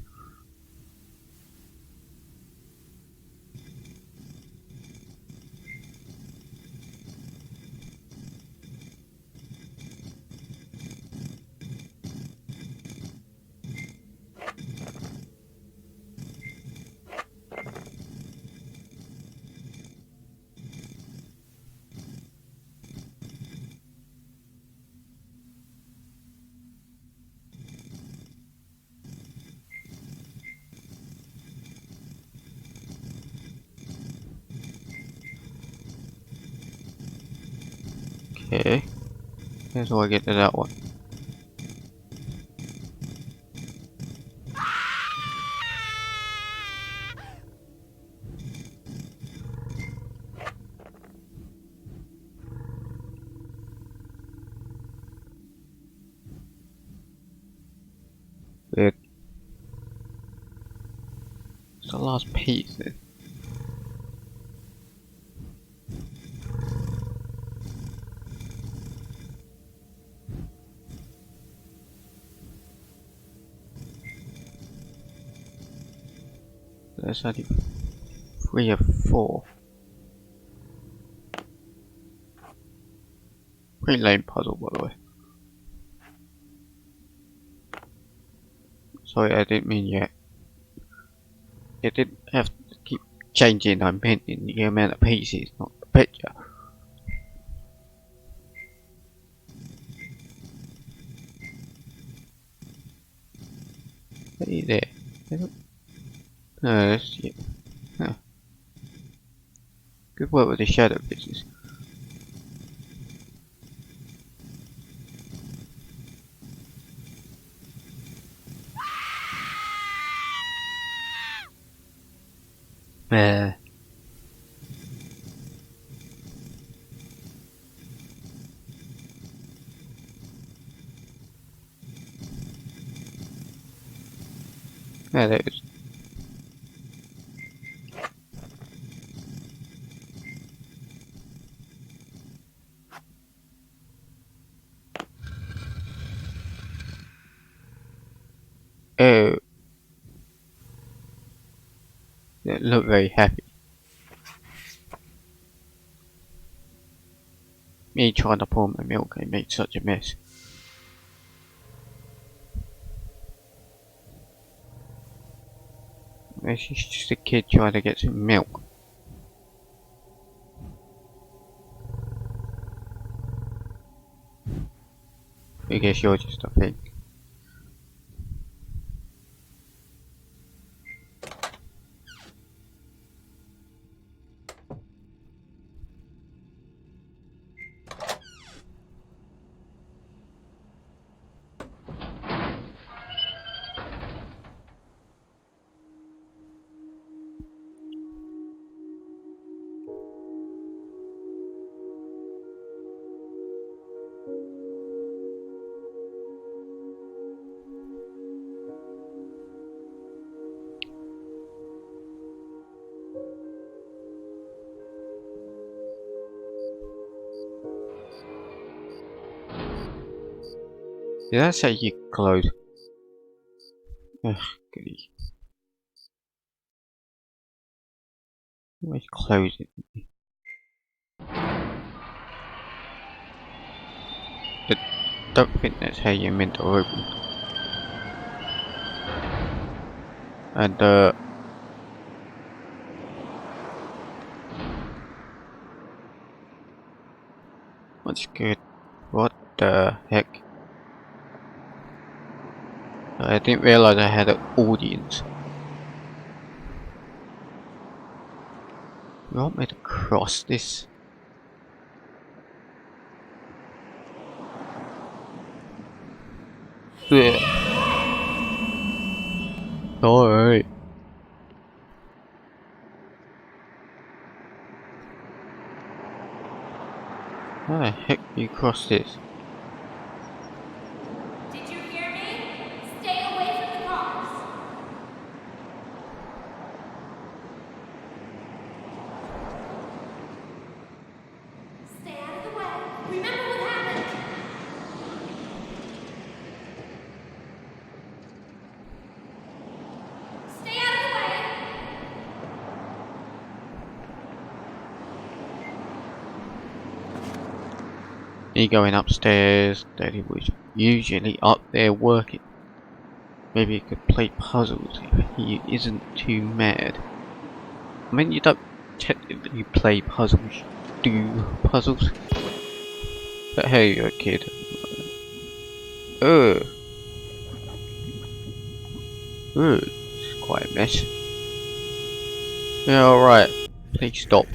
Okay. Here's how I get to that one. Weird. It's the last piece then. There's only 3 or 4. Pretty lame puzzle, by the way. Sorry, I didn't mean yet. It didn't have to keep changing. I meant in the amount of pieces, not the picture. Hey there. No, that's yeah. Huh. Good work with the shadow business. There. There it is. Oh. They look very happy. Me trying to pour my milk and made such a mess. This is just a kid trying to get some milk. I guess you're just a thing. Did I say you close? Ugh, goody. Always close it. I don't think that's how you meant to open. And what's good? What the heck? I didn't realize I had an audience. You want me to cross this? Ugh. Alright. How the heck do you cross this? Did you hear me? Stay away from the cars. Stay out of the way. Remember what happened. Stay out of the way. He going upstairs. Daddy was usually up there working. Maybe he could play puzzles if he isn't too mad. I mean, you don't technically play puzzles, you do puzzles. But hey, you're a kid. Ugh. Ugh, it's quite a mess. Yeah, alright. Please stop.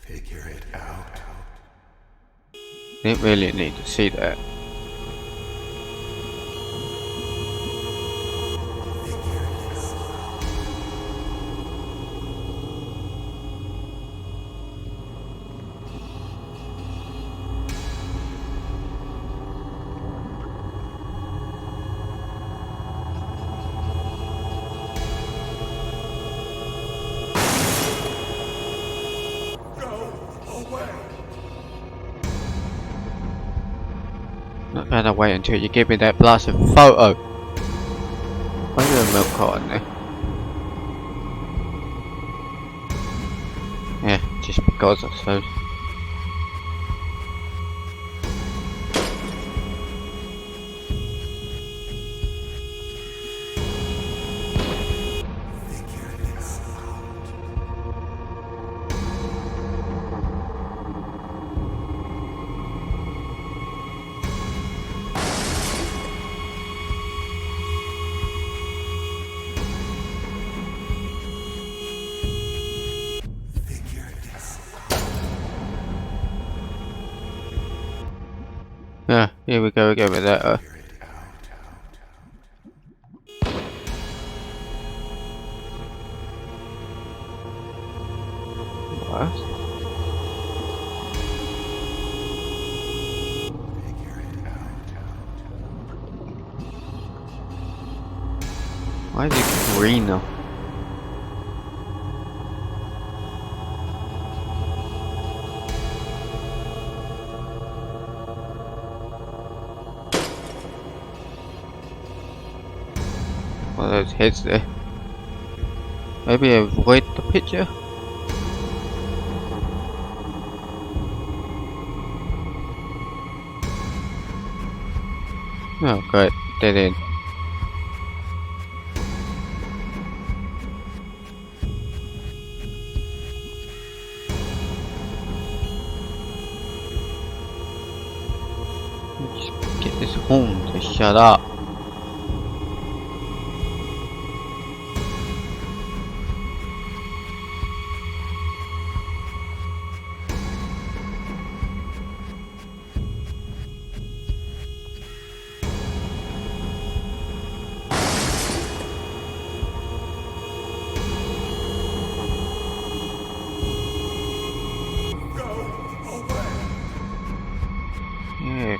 Figure it out. Didn't really need to see that. Not gonna wait until you give me that blasted photo. Where's the milk carton there? Yeah, just because I suppose. Yeah, here we go again with that. What? Why is it green now? One of those heads there. Maybe avoid the picture? Oh, great. Dead end. Just get this horn to shut up. Yeah.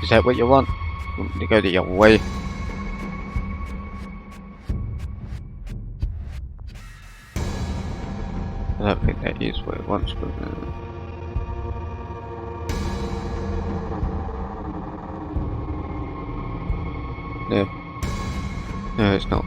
Is that what you want? You want me to go the other way? I don't think that is what it wants, but no. No, it's not.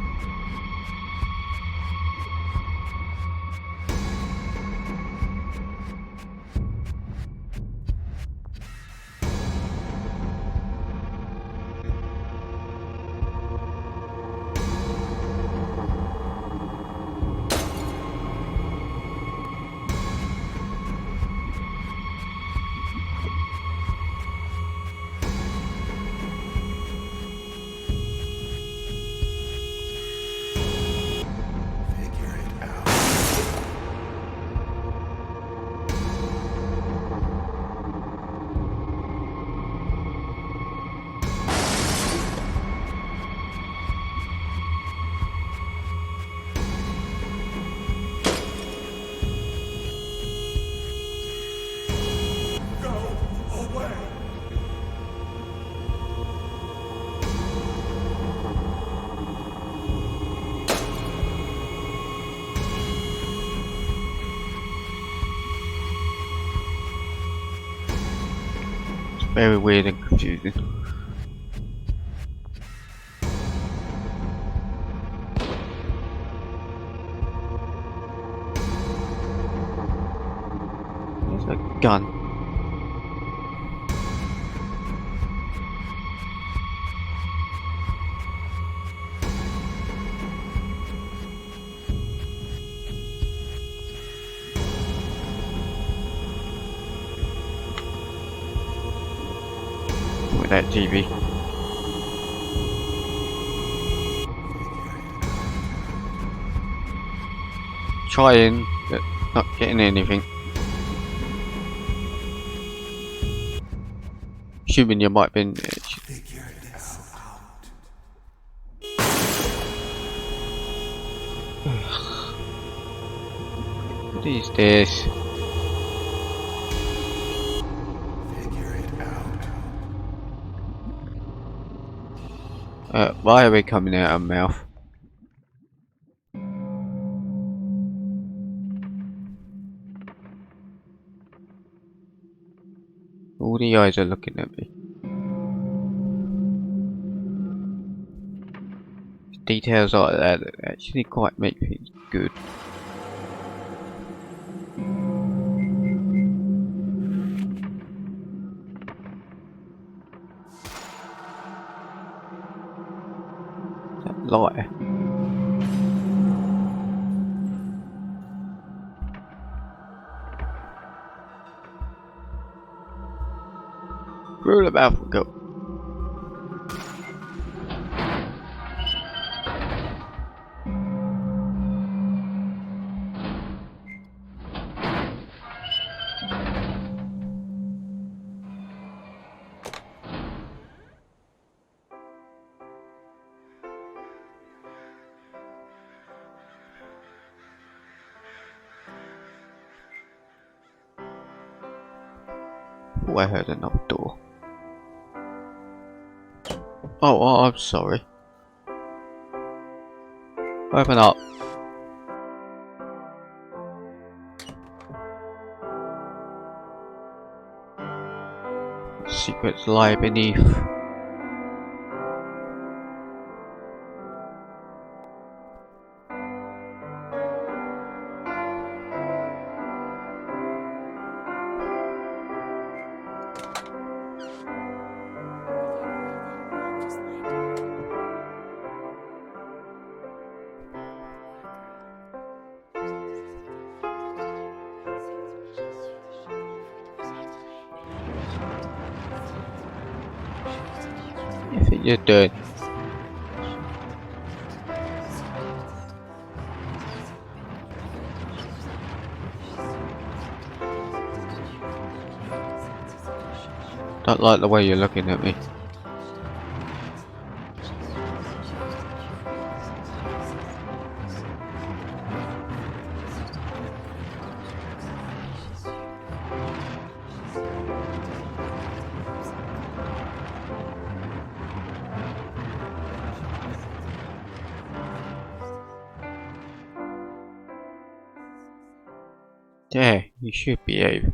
Very weird and confusing. There's a gun. With that TV. Trying, but not getting anything. Assuming you might have been. Figure this out. What is this? Figure it out. Why are we coming out of mouth? All the eyes are looking at me. Details like that actually quite make things good. That light. Rule of mouth, go. Oh, I heard another door. Oh, I'm sorry. Open up. Secrets lie beneath. I think you're dead. Don't like the way you're looking at me. There, you should behave.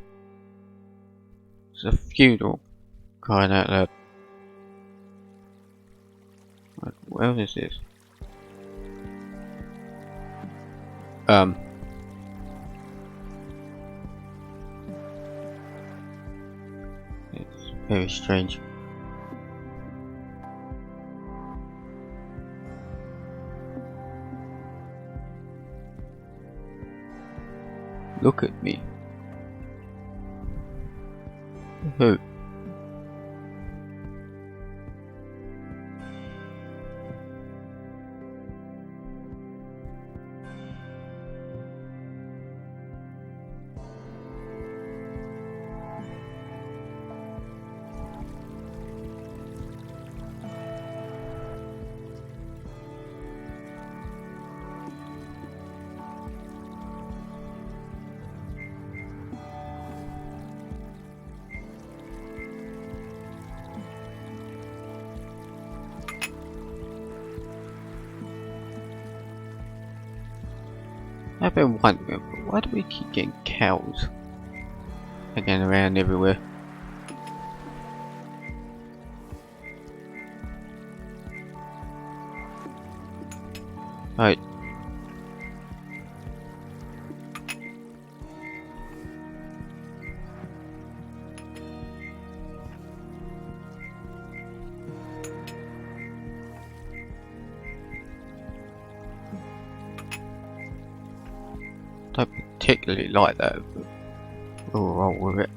It's a funeral. Crying out loud. What is this? It's very strange. Look at me. Who? I've been wondering, why do we keep getting cows hanging around everywhere? Right. Don't particularly like that, but we'll roll with it.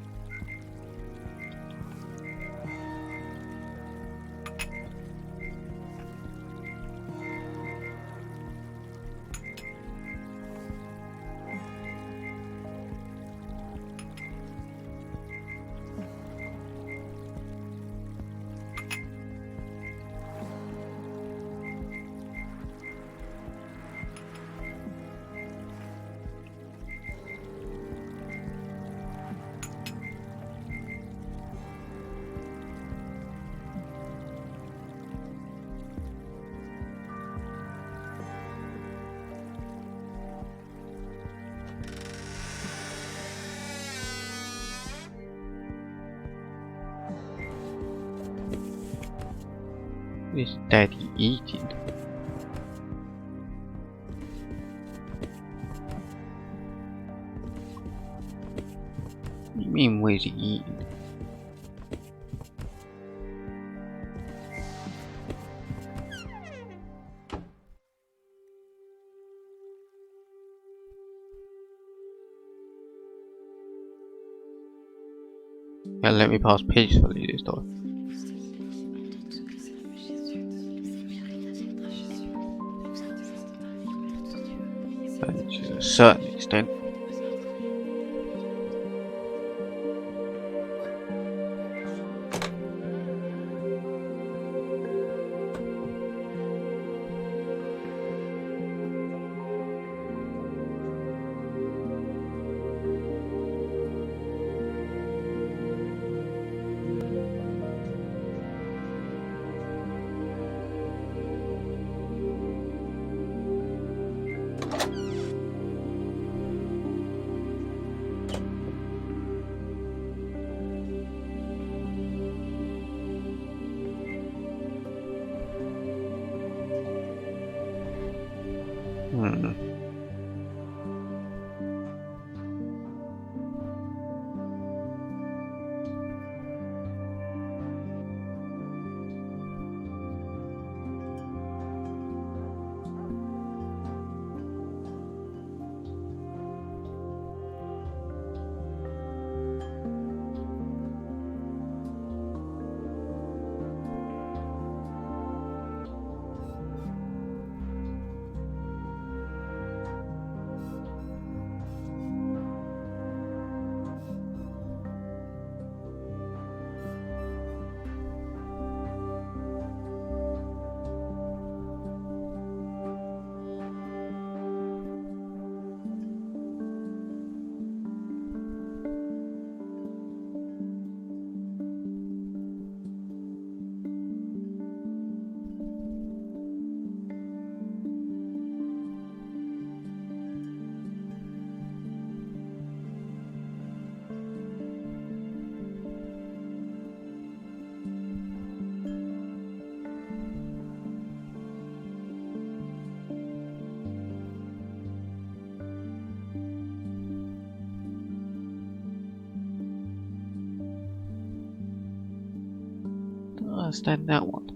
What is Daddy eating? What do you mean, where's he eating? Yeah, let me pass peacefully this time. And to a certain extent. Don't understand that one.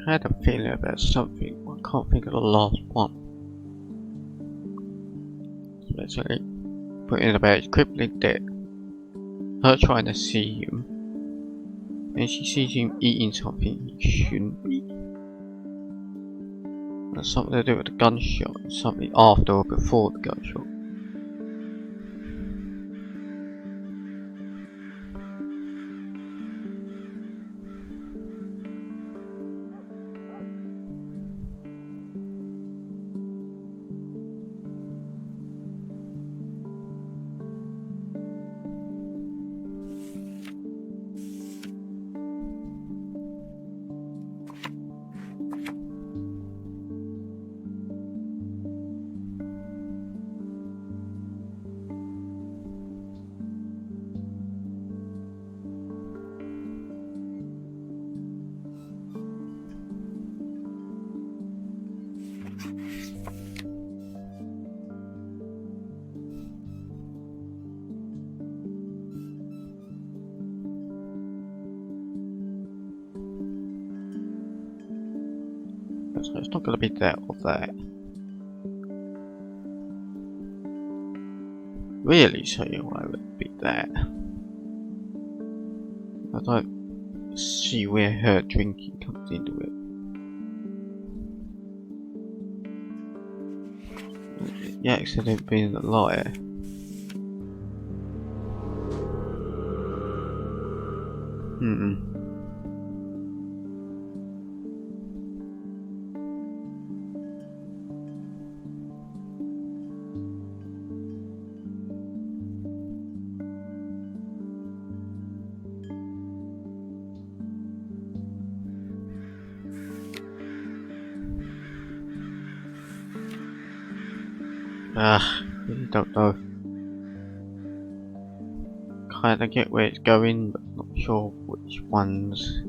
I had a feeling about something, I can't think of the last one. So basically, putting about his crippling debt, her trying to see him, and she sees him eating something he shouldn't be. That's something to do with the gunshot, something after or before the gunshot. So it's not going to be that or that. Really, so why would it be that? I don't see where her drinking comes into it. The accident being a liar. Really don't know. Kinda get where it's going, but not sure which one's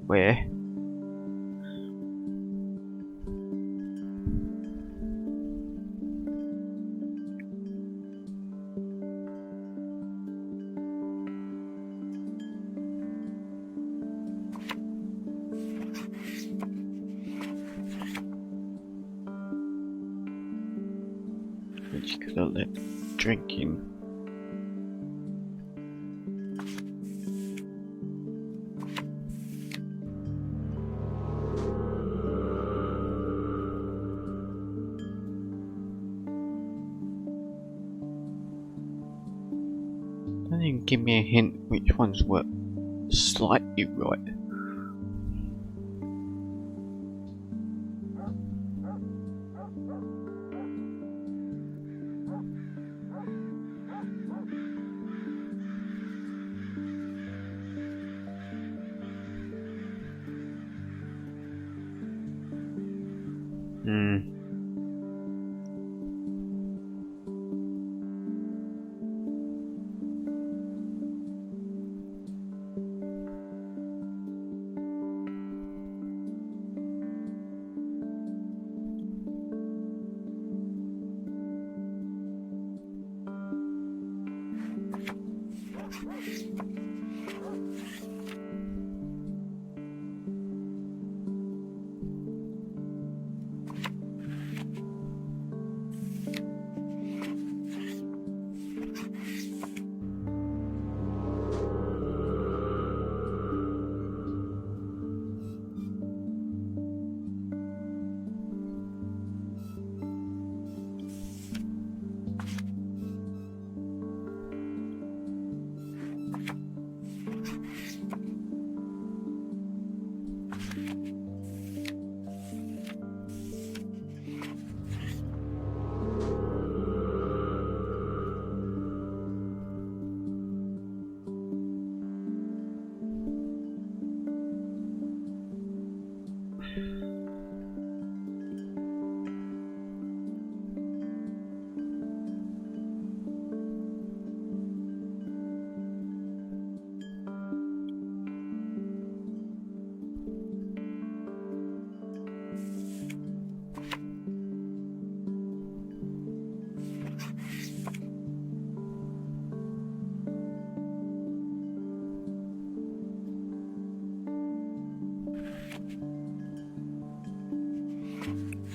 where. Which could have led drinking. Don't even give me a hint which ones were slightly right.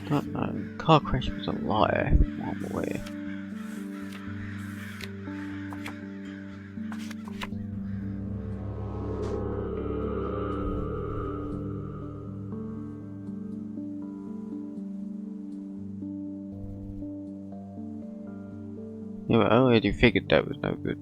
Don't know. Car crash was a liar, from what I'm aware. Yeah, but I already figured that was no good.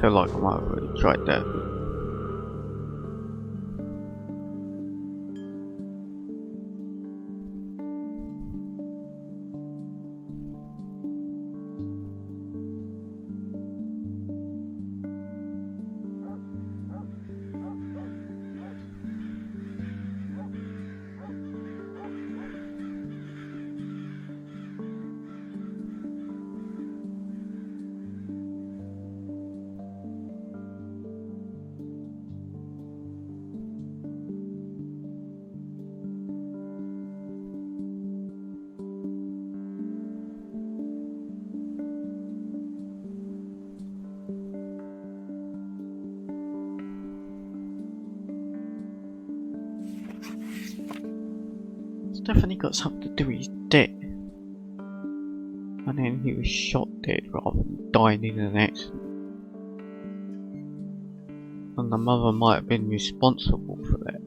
feel like I might have already tried that. It's definitely got something to do with his death. And then he was shot dead rather than dying in an accident. And the mother might have been responsible for that.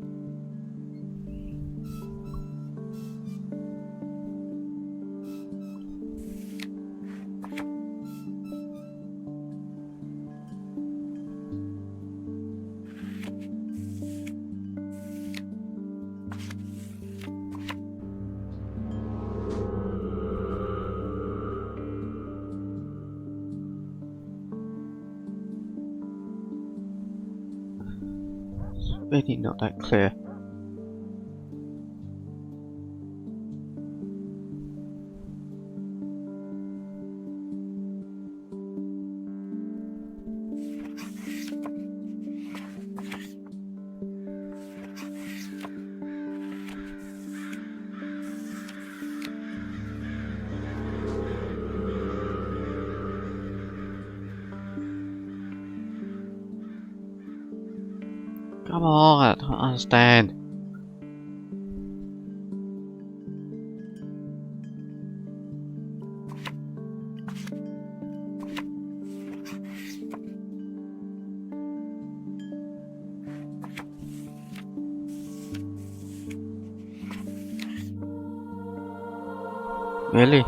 Really not that clear. Come on, I don't understand. Really?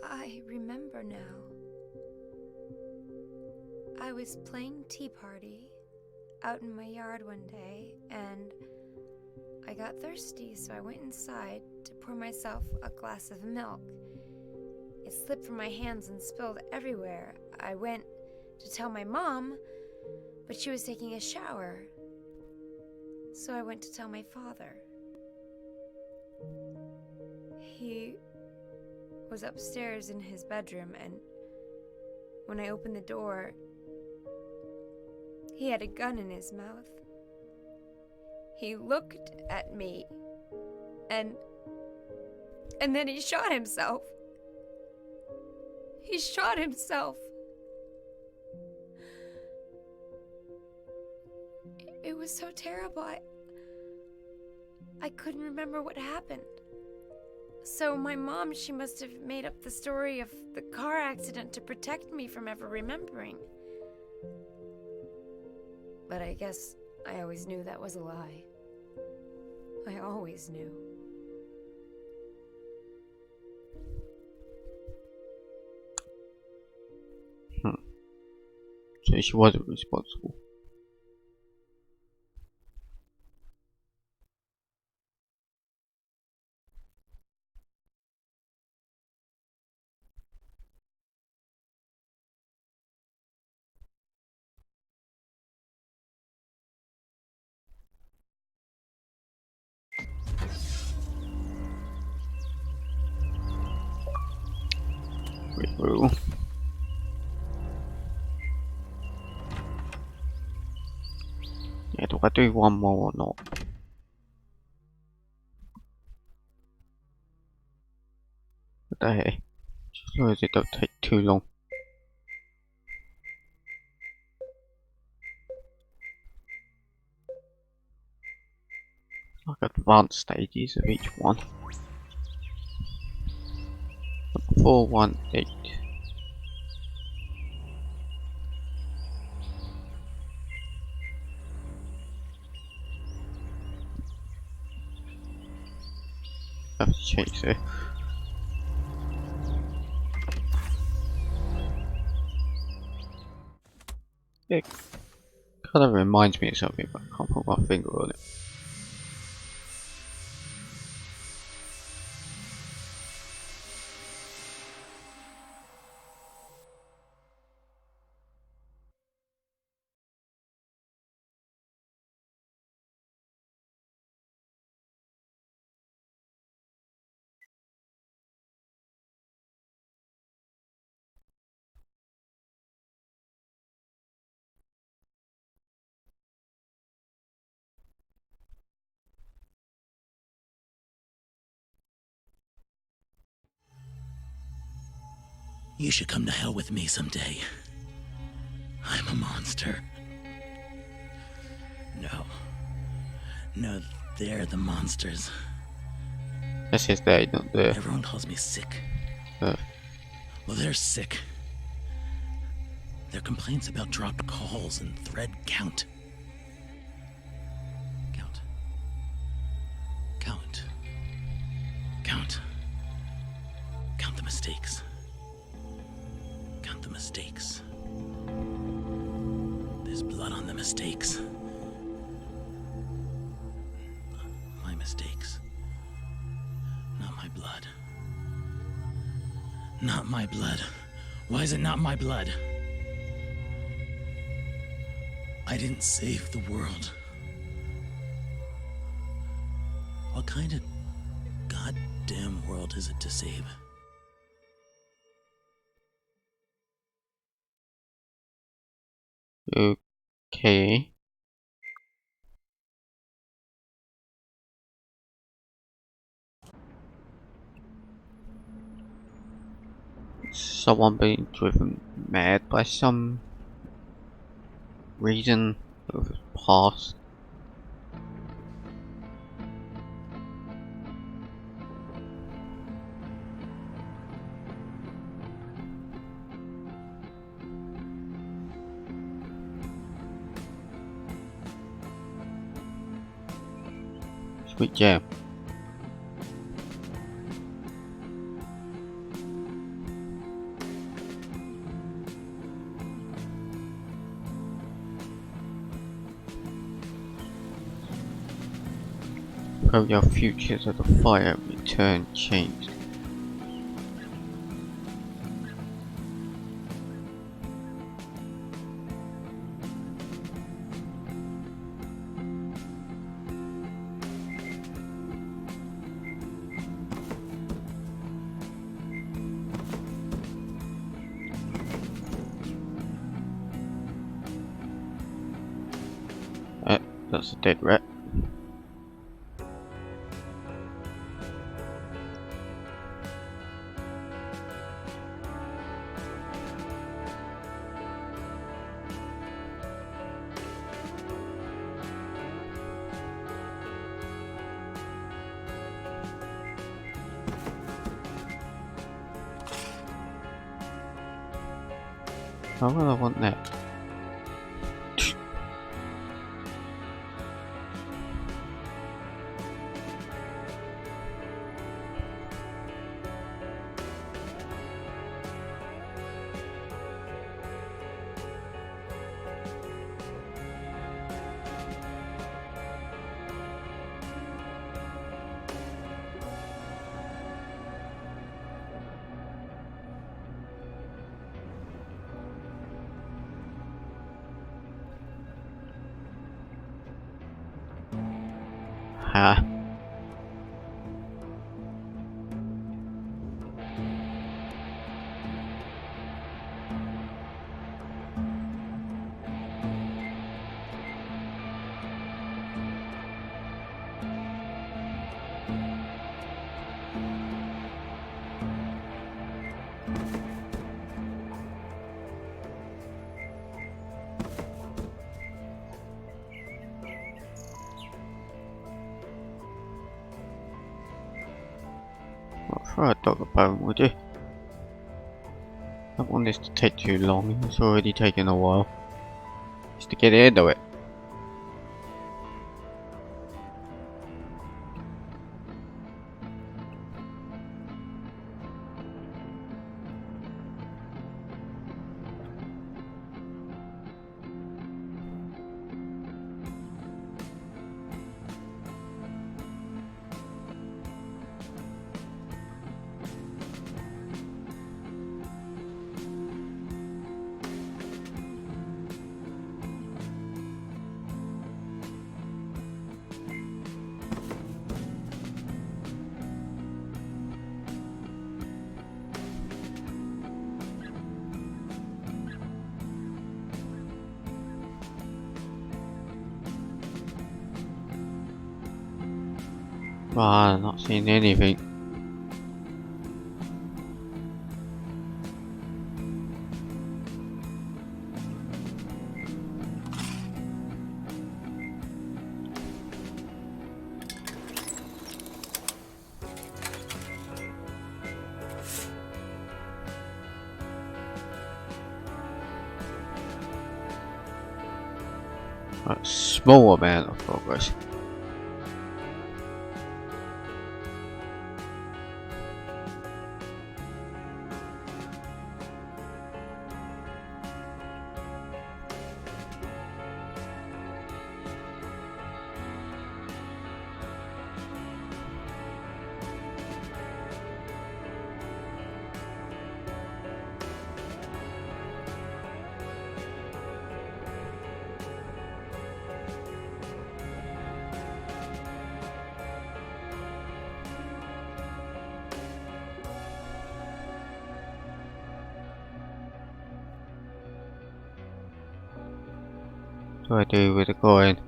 I remember now. I was playing Tea Party out in my yard one day, and I got thirsty, so I went inside to pour myself a glass of milk. It slipped from my hands and spilled everywhere. I went to tell my mom, but she was taking a shower. So I went to tell my father. He was upstairs in his bedroom, and when I opened the door, he had a gun in his mouth. He looked at me, and then he shot himself. He shot himself. It was so terrible. I couldn't remember what happened. So my mom, she must have made up the story of the car accident to protect me from ever remembering. But I guess I always knew that was a lie. I always knew. So she wasn't responsible. Wait, yeah, do I do one more or not? What the heck? As long as it don't take too long. Like advanced stages of each one. 418. have to chase it. It kind of reminds me of something, but I can't put my finger on it. You should come to hell with me someday. I'm a monster. No, they're the monsters. This is they, not the. Everyone calls me sick. Uh, Well, they're sick. Their complaints about dropped calls and thread count. Count the mistakes. Count the mistakes. There's blood on the mistakes. My mistakes. Not my blood. Not my blood. Why is it not my blood? I didn't save the world. What kind of goddamn world is it to save? Okay. Someone being driven mad by some reason of his past. Sweet jam. Throw your future to the fire, return changed. That's a dead rat. Why would I want that? Ha. Throw a dog a bone, would you? Don't want this to take too long, it's already taken a while. Just to get into it. Ah, not seeing anything. A small amount of progress. What do I do with the coin?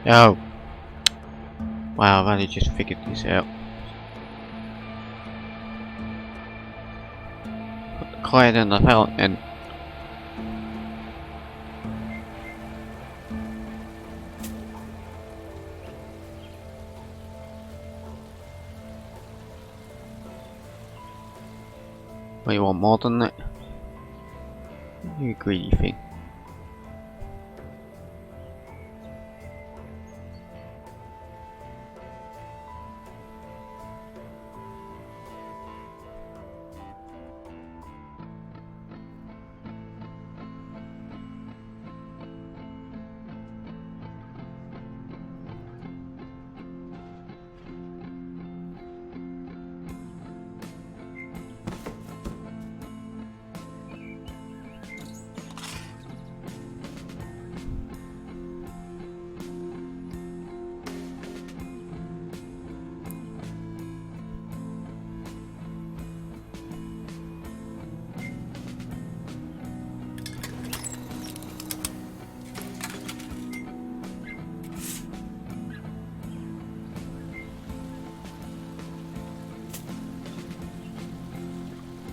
Oh! Wow, I've only just figured this out. Put the coin in the fountain. What, you want more than that? You greedy thing.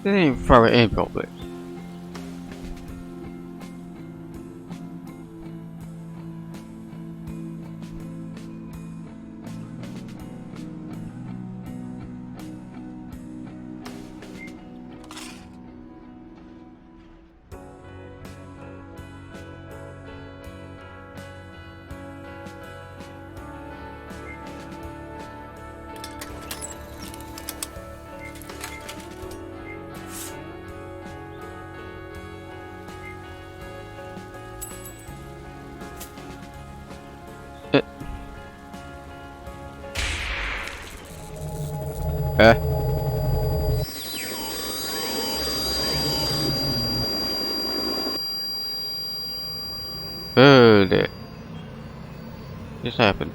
They didn't even throw it in properly. Oh dear. This happened.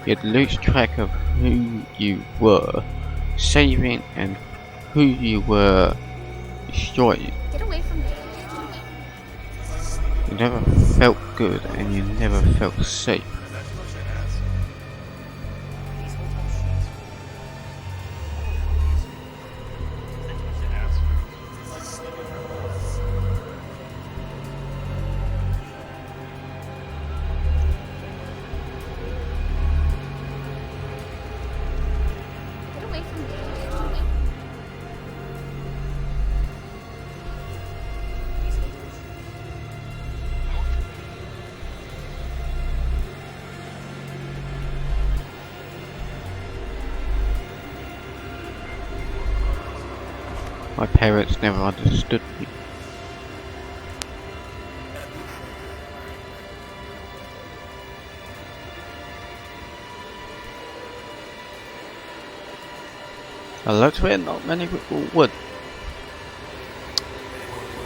You'd lose track of who you were saving and who you were destroying. Get away from me. You never felt good and you never felt safe. Get away from me. My parents never understood me. I looked for it, not many people would.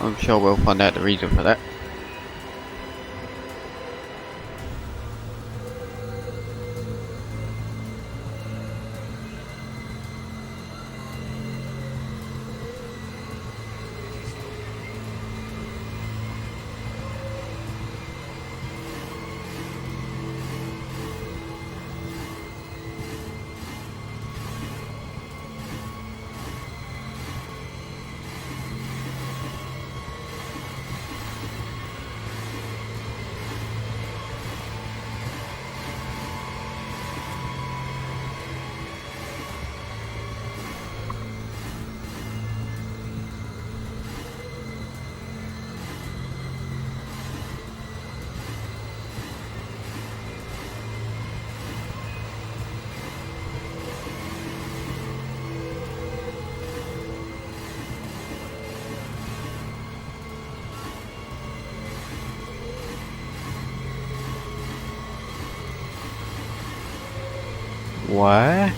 I'm sure we'll find out the reason for that. Why?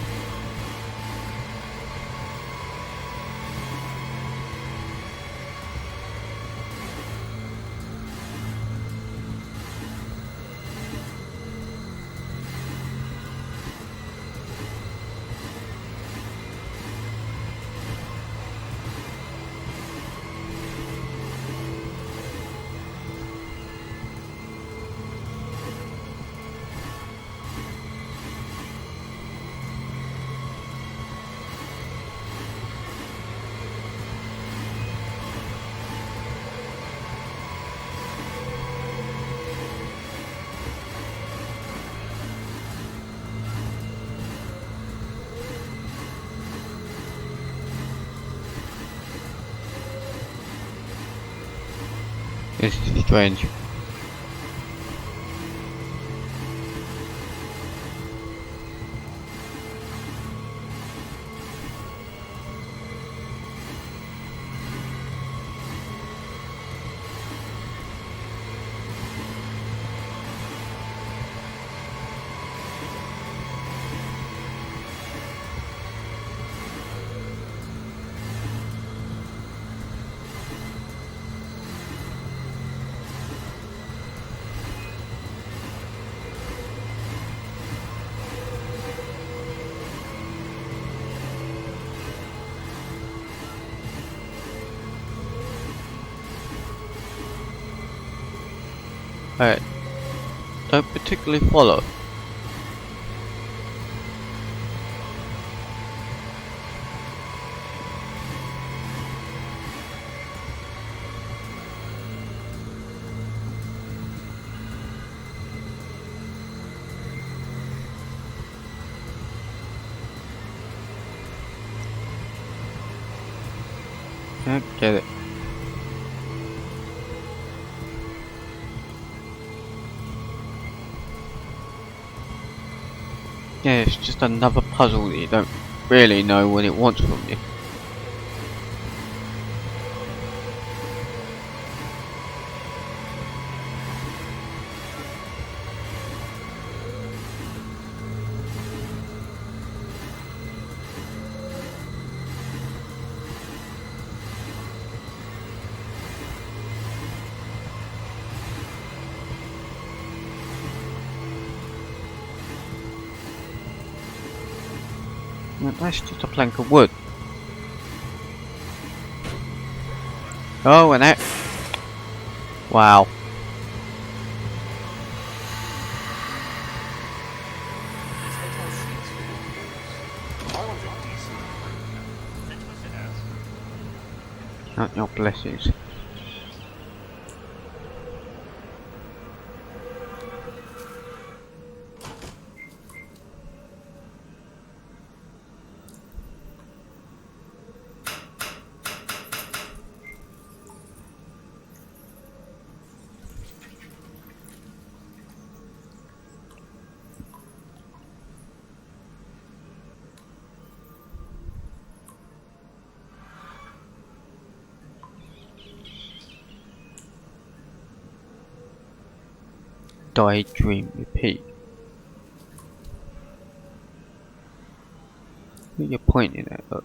This is strange. I don't particularly follow. Can't get it. Yeah, it's just another puzzle that you don't really know what it wants from you. No, that's just a plank of wood. Oh, and that. Wow. Count your blessings. die, dream, repeat. What are you pointing at? Look.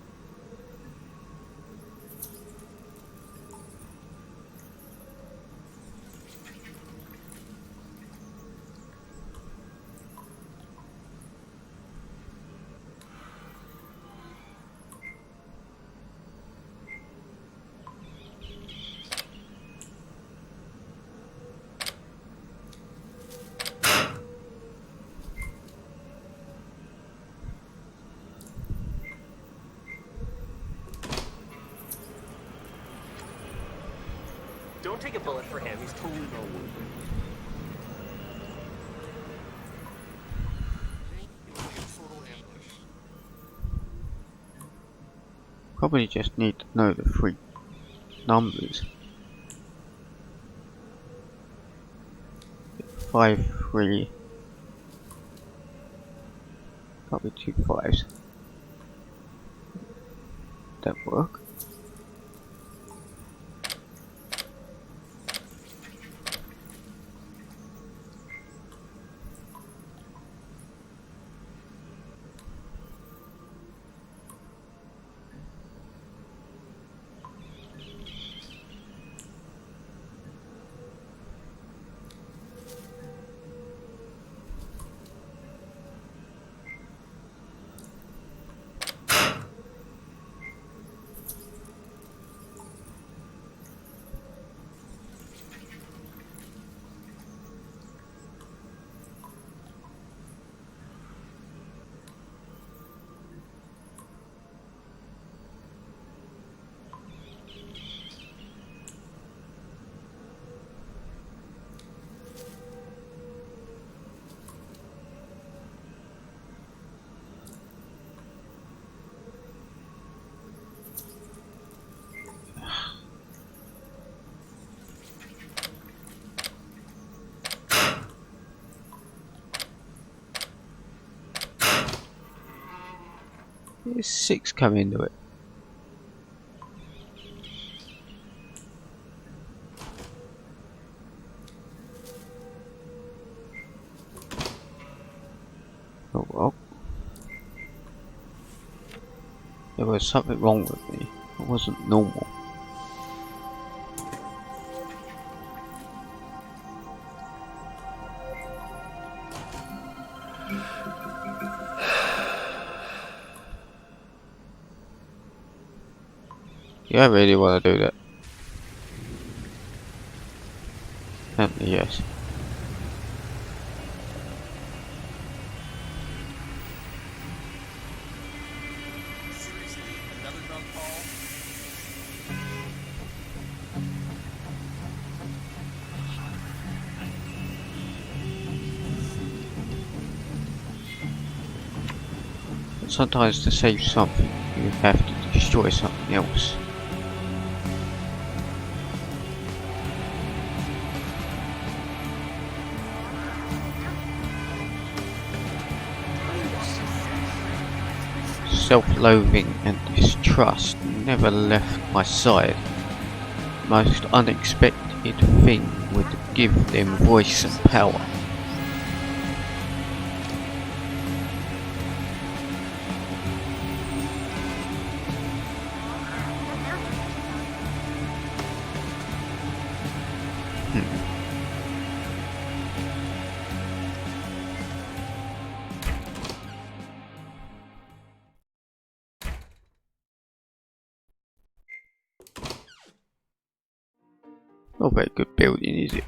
Don't take a bullet for him. He's totally not worth Probably just need to know the three numbers. 5, 3. Probably 2 5s. That work? There's 6 come into it. Oh well. There was something wrong with me. I wasn't normal. Yeah, I really want to do that. And yes. Seriously, another drunk call? But sometimes to save something, you have to destroy something else. Self-loathing and distrust never left my side. The most unexpected thing would give them voice and power. Not a very good building, is it?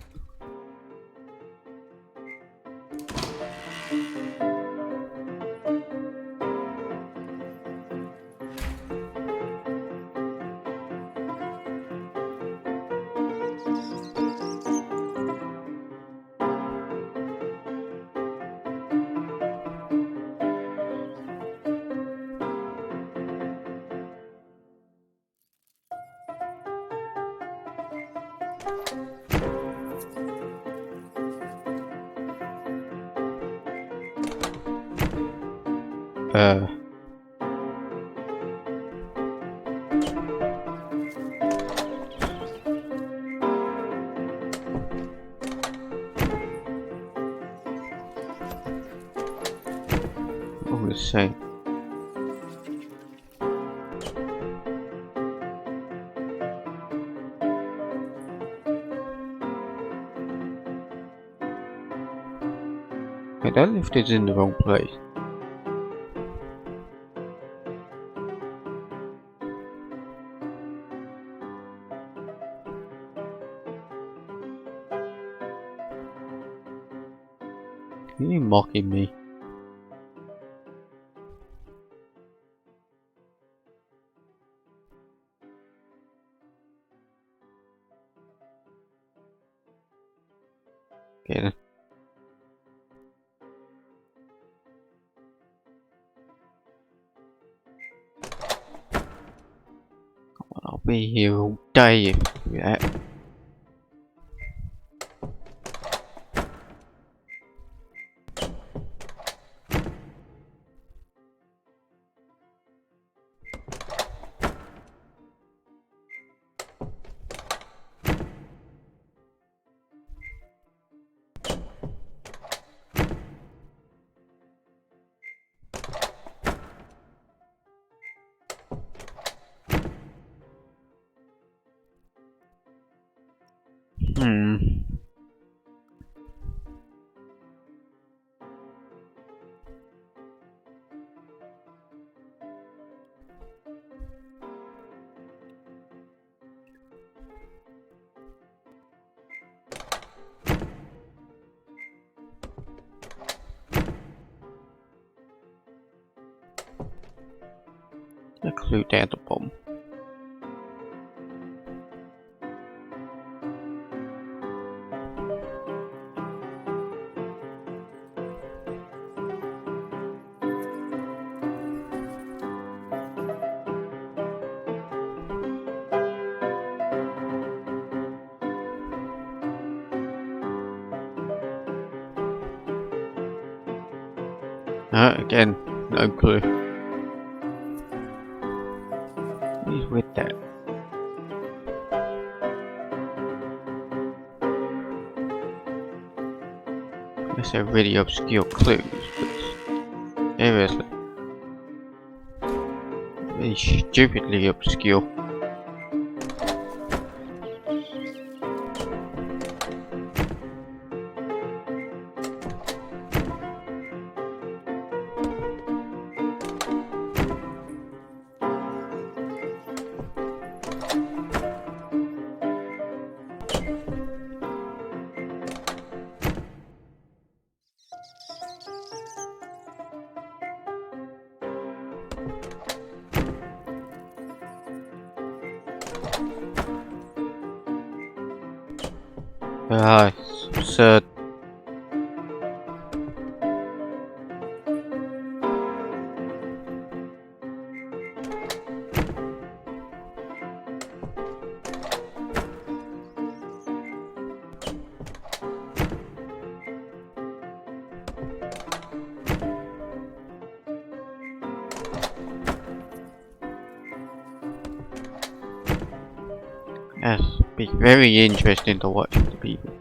all the same. Okay, that lift is in the wrong place. Are you mocking me? Okay then. I'll be here all day if you do that. A clue down at the bottom. Again, no clue. He's with that. Unless they're really obscure clues, but seriously. Really stupidly obscure. It's absurd. Yes, be very interesting to watch for the people.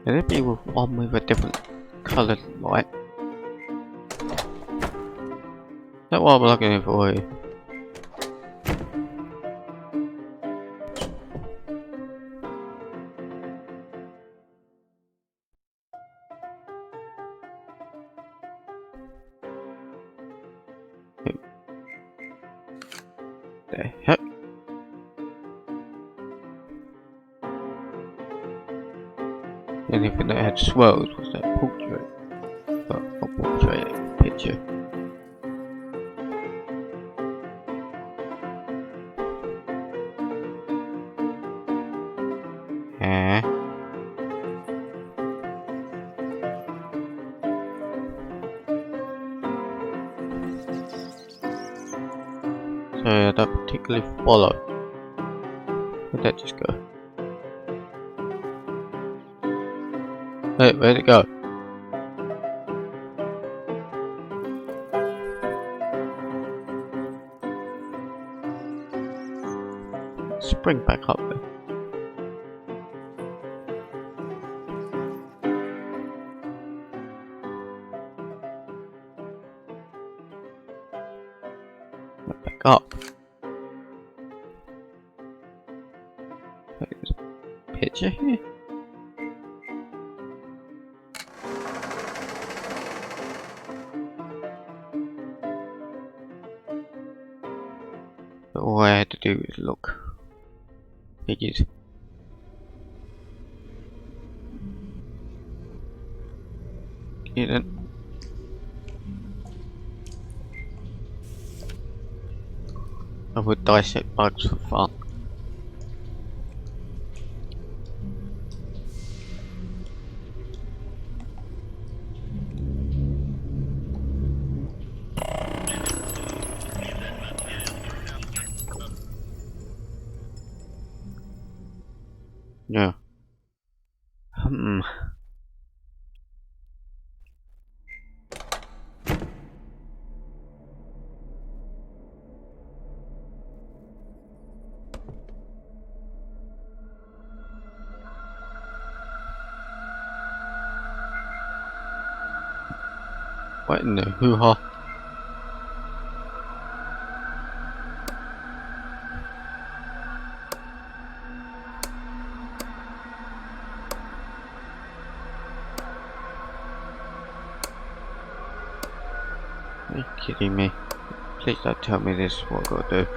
Can it be with one with a different coloured light? Is that what I'm looking for here? The heck? Anything that had swirls was that portrait. Well, not portrait, picture. I don't particularly follow. Where'd that just go? Hey, where'd it go? Spring back up there. Back up. There's a picture here. But all I had to do was look. Figures. Didn't. I would dissect bugs for fun. Yeah. What in the hoo-ha? Are you kidding me? Please don't tell me this is what I've got to do.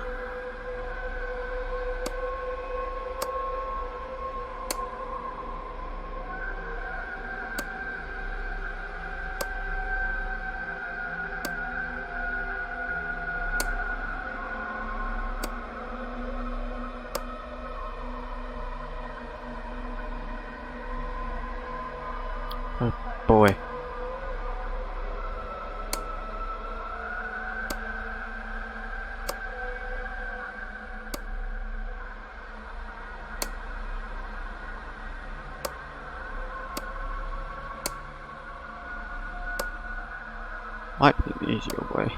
Oh boy. Might be an easier way.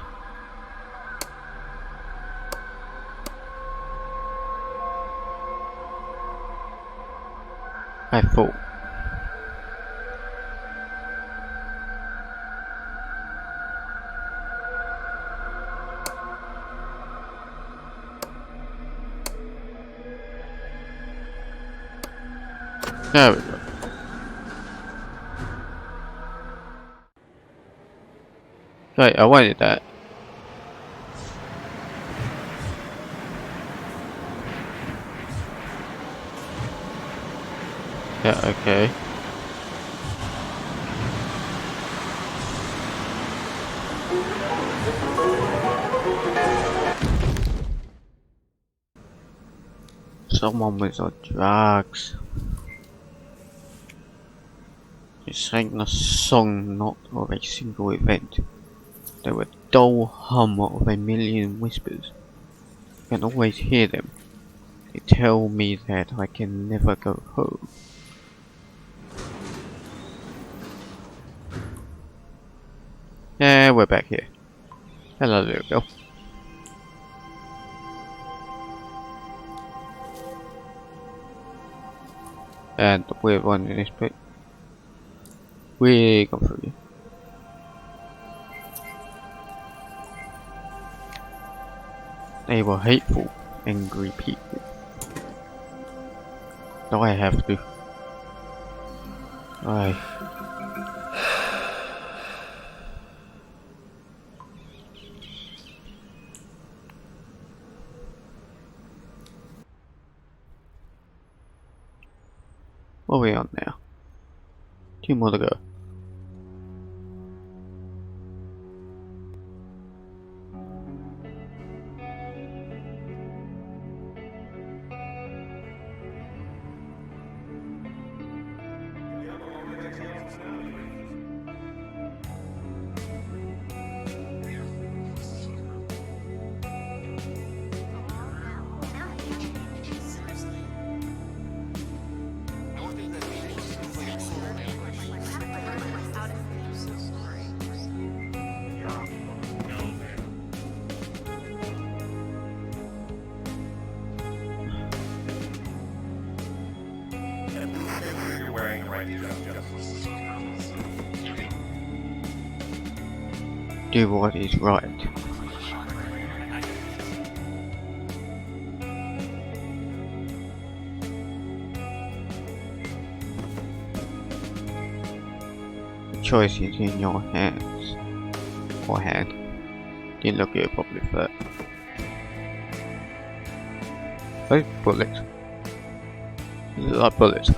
I thought. There we go. Right, I wanted that. Yeah, okay. Someone was on drugs. They sang a song not of a single event. They were dull hum of a million whispers. I can always hear them. They tell me that I can never go home. Yeah, we're back here. Hello, little girl. And we're running this bit. We go through here. They were hateful, angry people. Do I have to? What are we on now? 2 more to go. Do what is right. The choice is in your hands. Or hand. Didn't look at it properly for that. Oh, bullets. They look like bullets.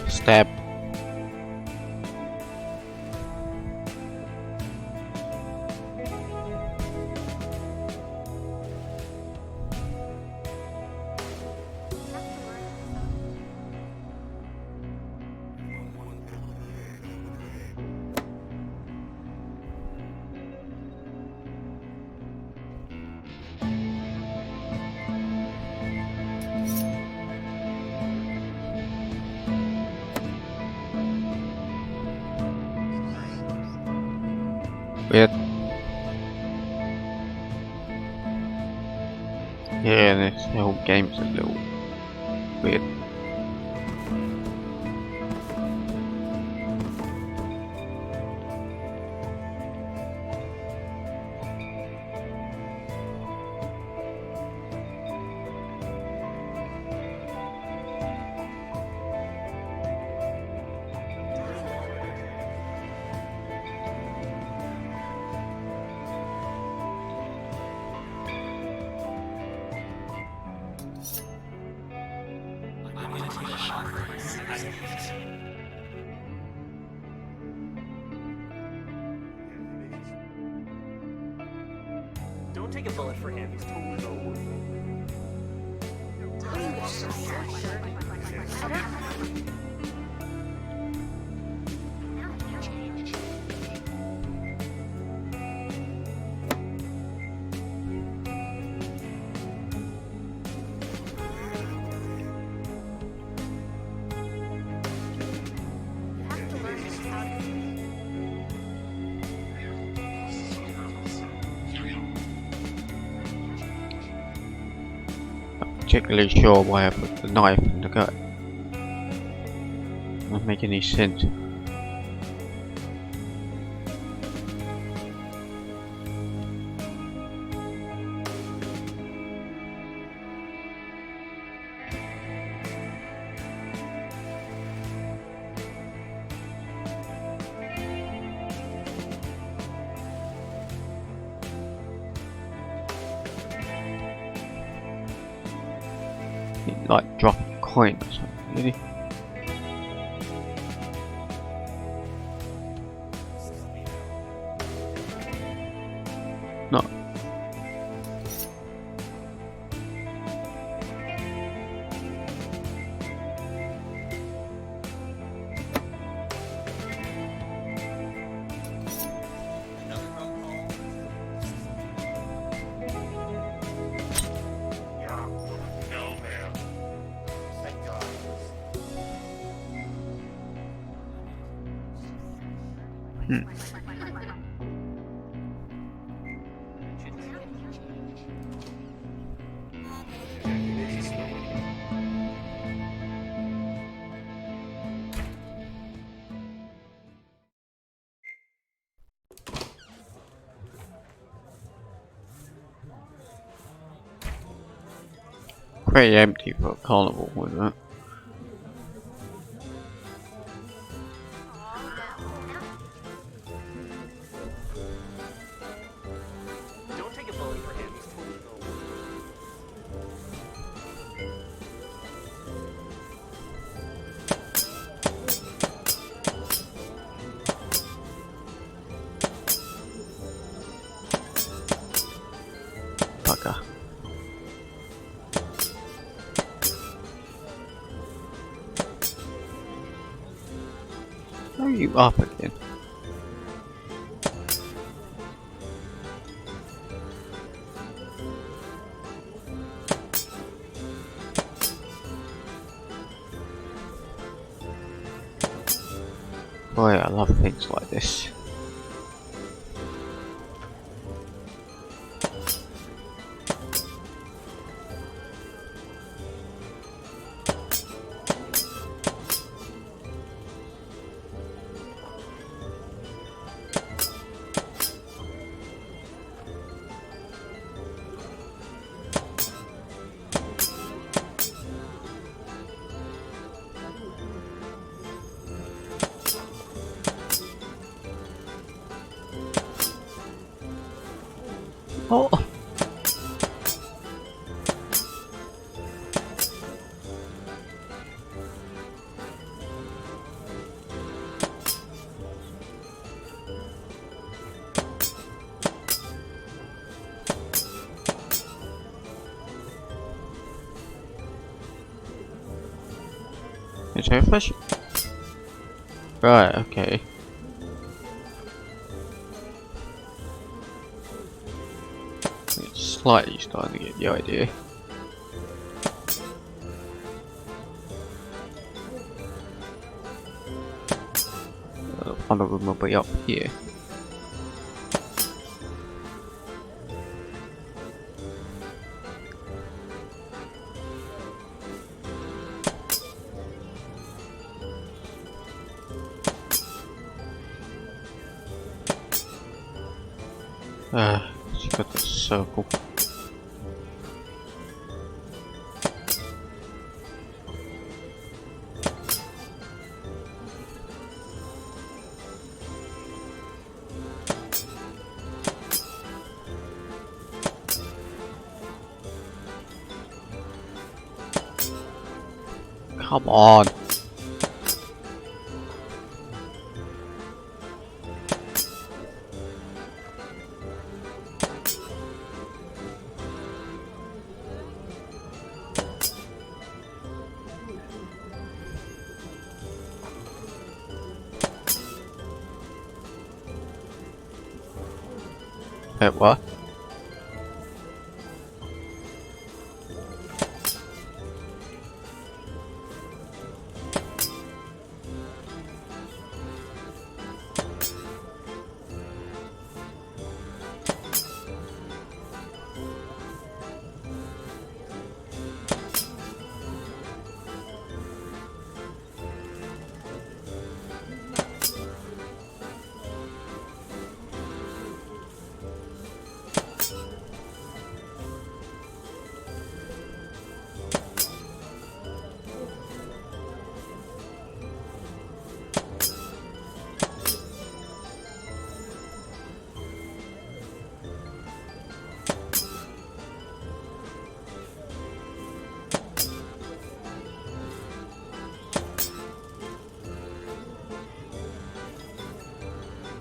Stab. Weird. Yeah, this whole game's a little weird. Don't take a bullet for him. He's totally no wound. Particularly sure why I put the knife in the gut. Doesn't make any sense. He'd like drop a coin or something, did he? No. Pretty empty for a carnival, wasn't it? Don't take a bullet for him. He's totally no wound. Fucker. are you up again? Boy, I love things like this. Oh! It's refreshing. Right, okay. It's slightly starting to get the idea. One of them will be up here. She's got this circle. Come on. Wait, what?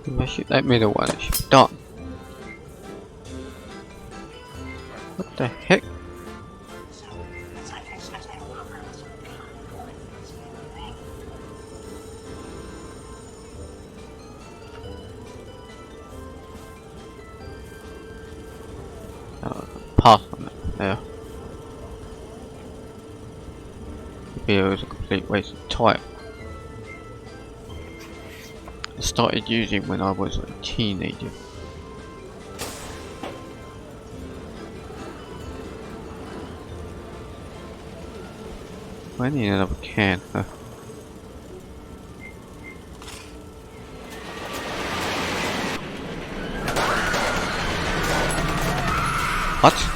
If I shoot that middle one, it should be done. What the heck? Oh, pass on it there. The video is a complete waste of time. I started using when I was a teenager. I need another can, huh? What?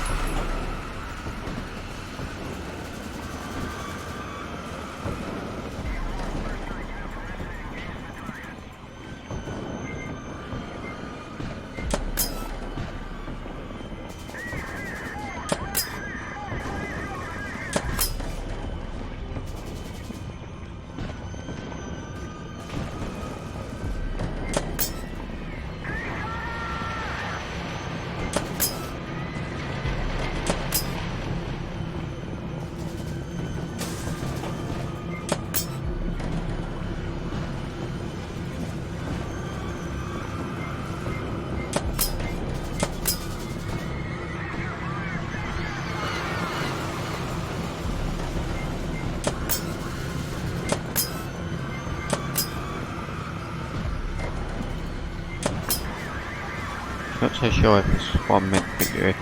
not so sure if it's what I'm meant to do.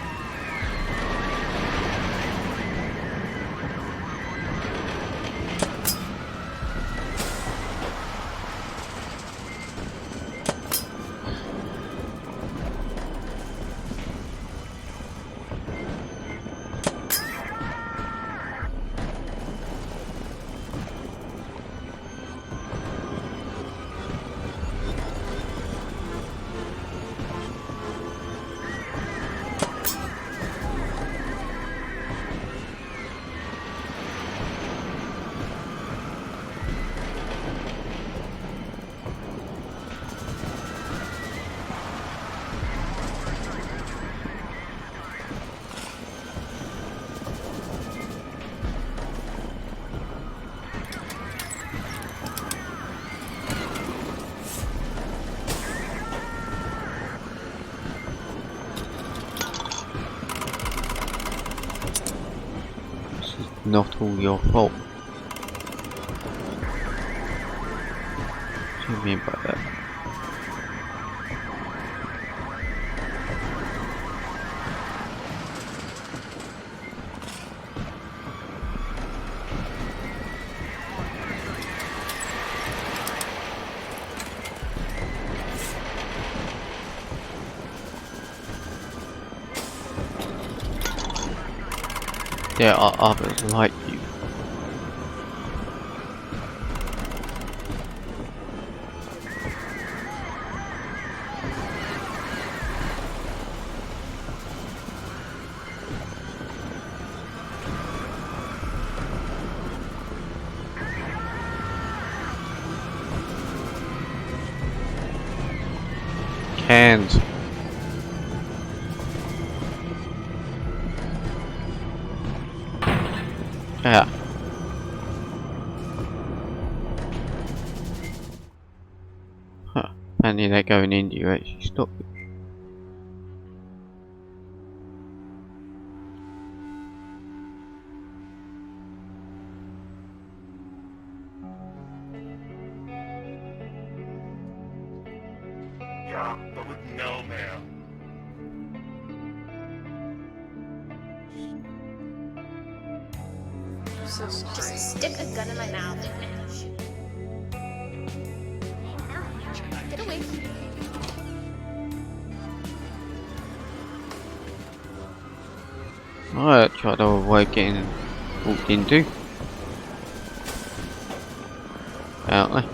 Not all your fault. What do you mean by that? There are others like you. Cans. Yeah. Huh. Apparently they're going in, you actually stop it. Yeah, but with no mail. Just stick a gun in my mouth and shoot. Get away from me. I tried to avoid getting walked into. Apparently.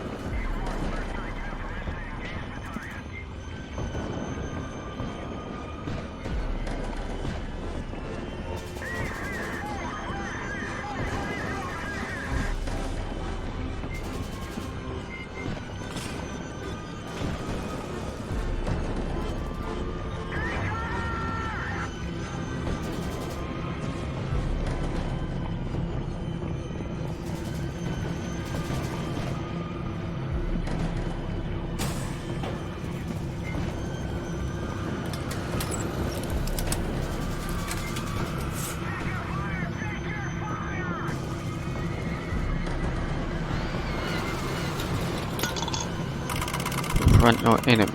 Confront your enemy.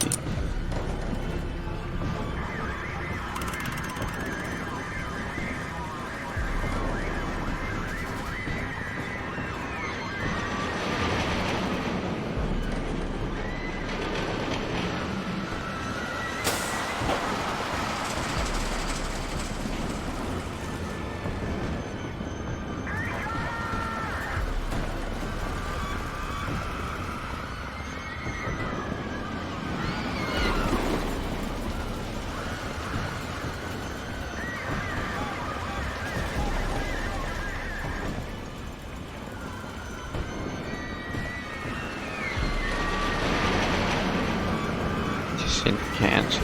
Just in cans.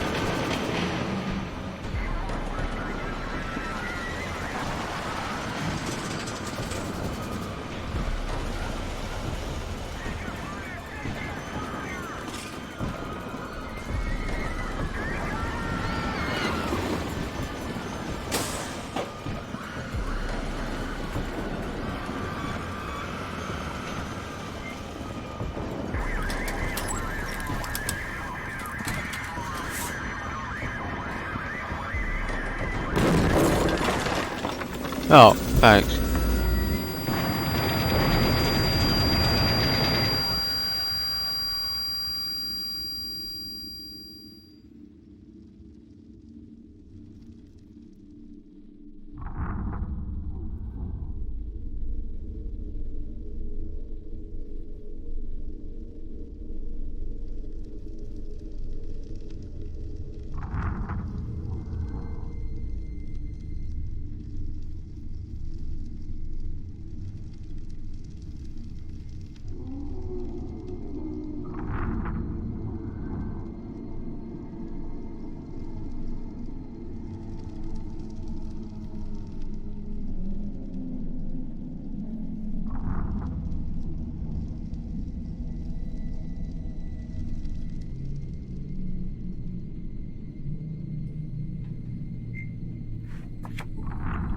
Oh, thanks.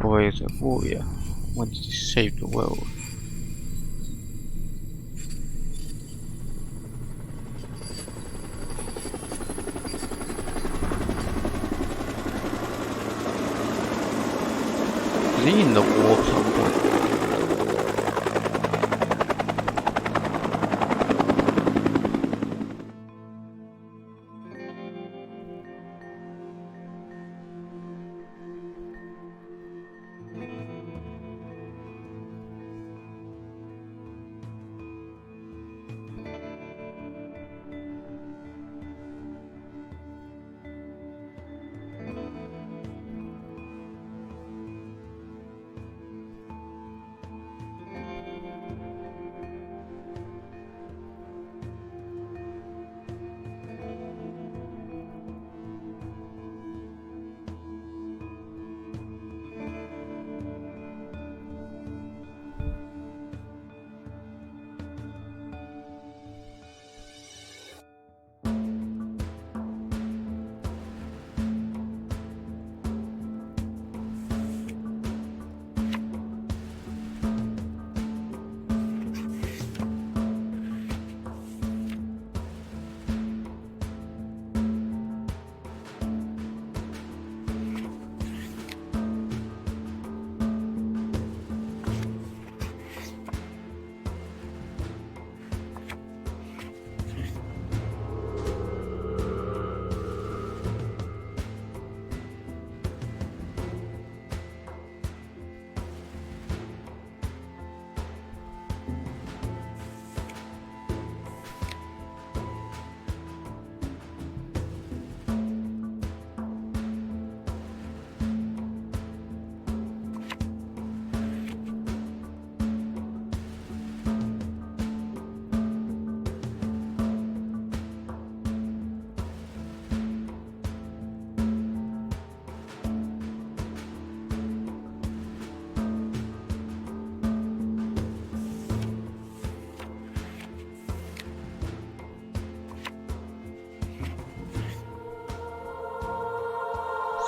Always a warrior, wanted to save the world. Is he in the war at some point?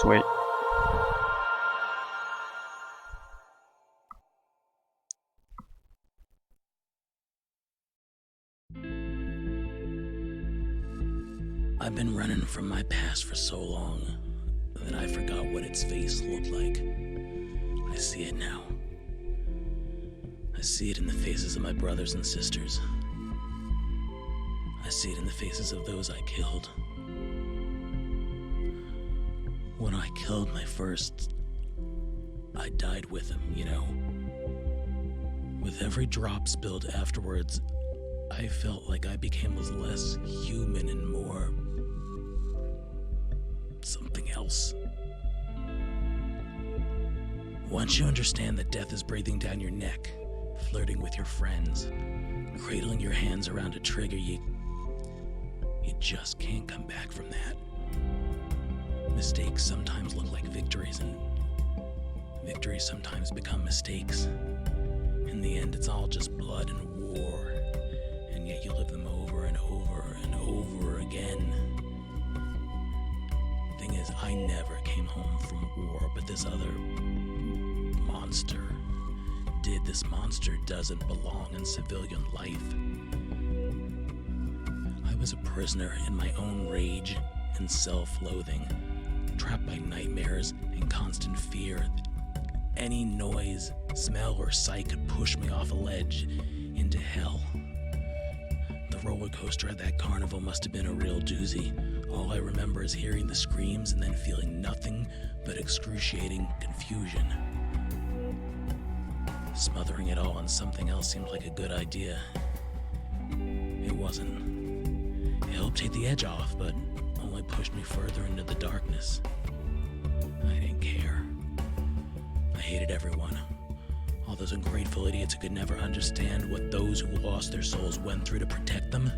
Sweet. I've been running from my past for so long that I forgot what its face looked like. I see it now. I see it in the faces of my brothers and sisters. I see it in the faces of those I killed. When I killed my first, I died with him, you know? With every drop spilled afterwards, I felt like I became less human and more something else. Once you understand that death is breathing down your neck, flirting with your friends, cradling your hands around a trigger, you just can't come back from that. Mistakes sometimes look like victories, and victories sometimes become mistakes. In the end, it's all just blood and war, and yet you live them over and over and over again. Thing is, I never came home from war, but this other monster did. This monster doesn't belong in civilian life. I was a prisoner in my own rage and self-loathing, trapped by nightmares and constant fear Any noise, smell, or sight could push me off a ledge into hell. The roller coaster at that carnival must have been a real doozy. All I remember is hearing the screams and then feeling nothing but excruciating confusion. Smothering it all in something else seemed like a good idea. It wasn't. It helped take the edge off, but only pushed me further into the darkness. I didn't care. I hated everyone. All those ungrateful idiots who could never understand what those who lost their souls went through to protect them.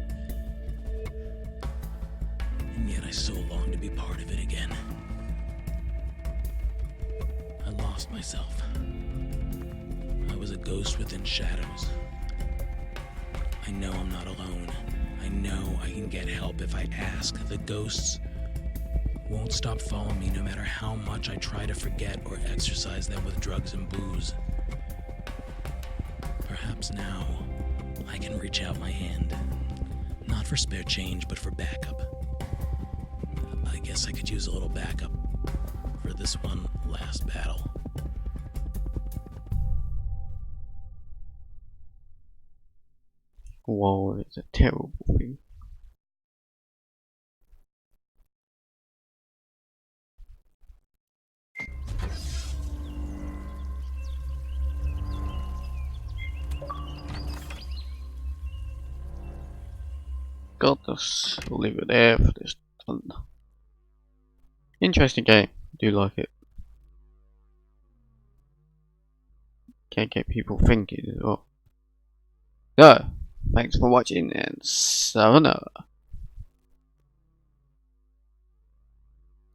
And yet I so longed to be part of it again. I lost myself. I was a ghost within shadows. I know I'm not alone. I know I can get help if I ask. The ghosts won't stop following me no matter how much I try to forget or exorcise them with drugs and booze. Perhaps now I can reach out my hand. Not for spare change, but for backup. I guess I could use a little backup for this one last battle. War is a terrible thing. Got this. We'll leave it there for this one. Interesting game. Do like it. Can't get people thinking as well. So, thanks for watching and sayonara.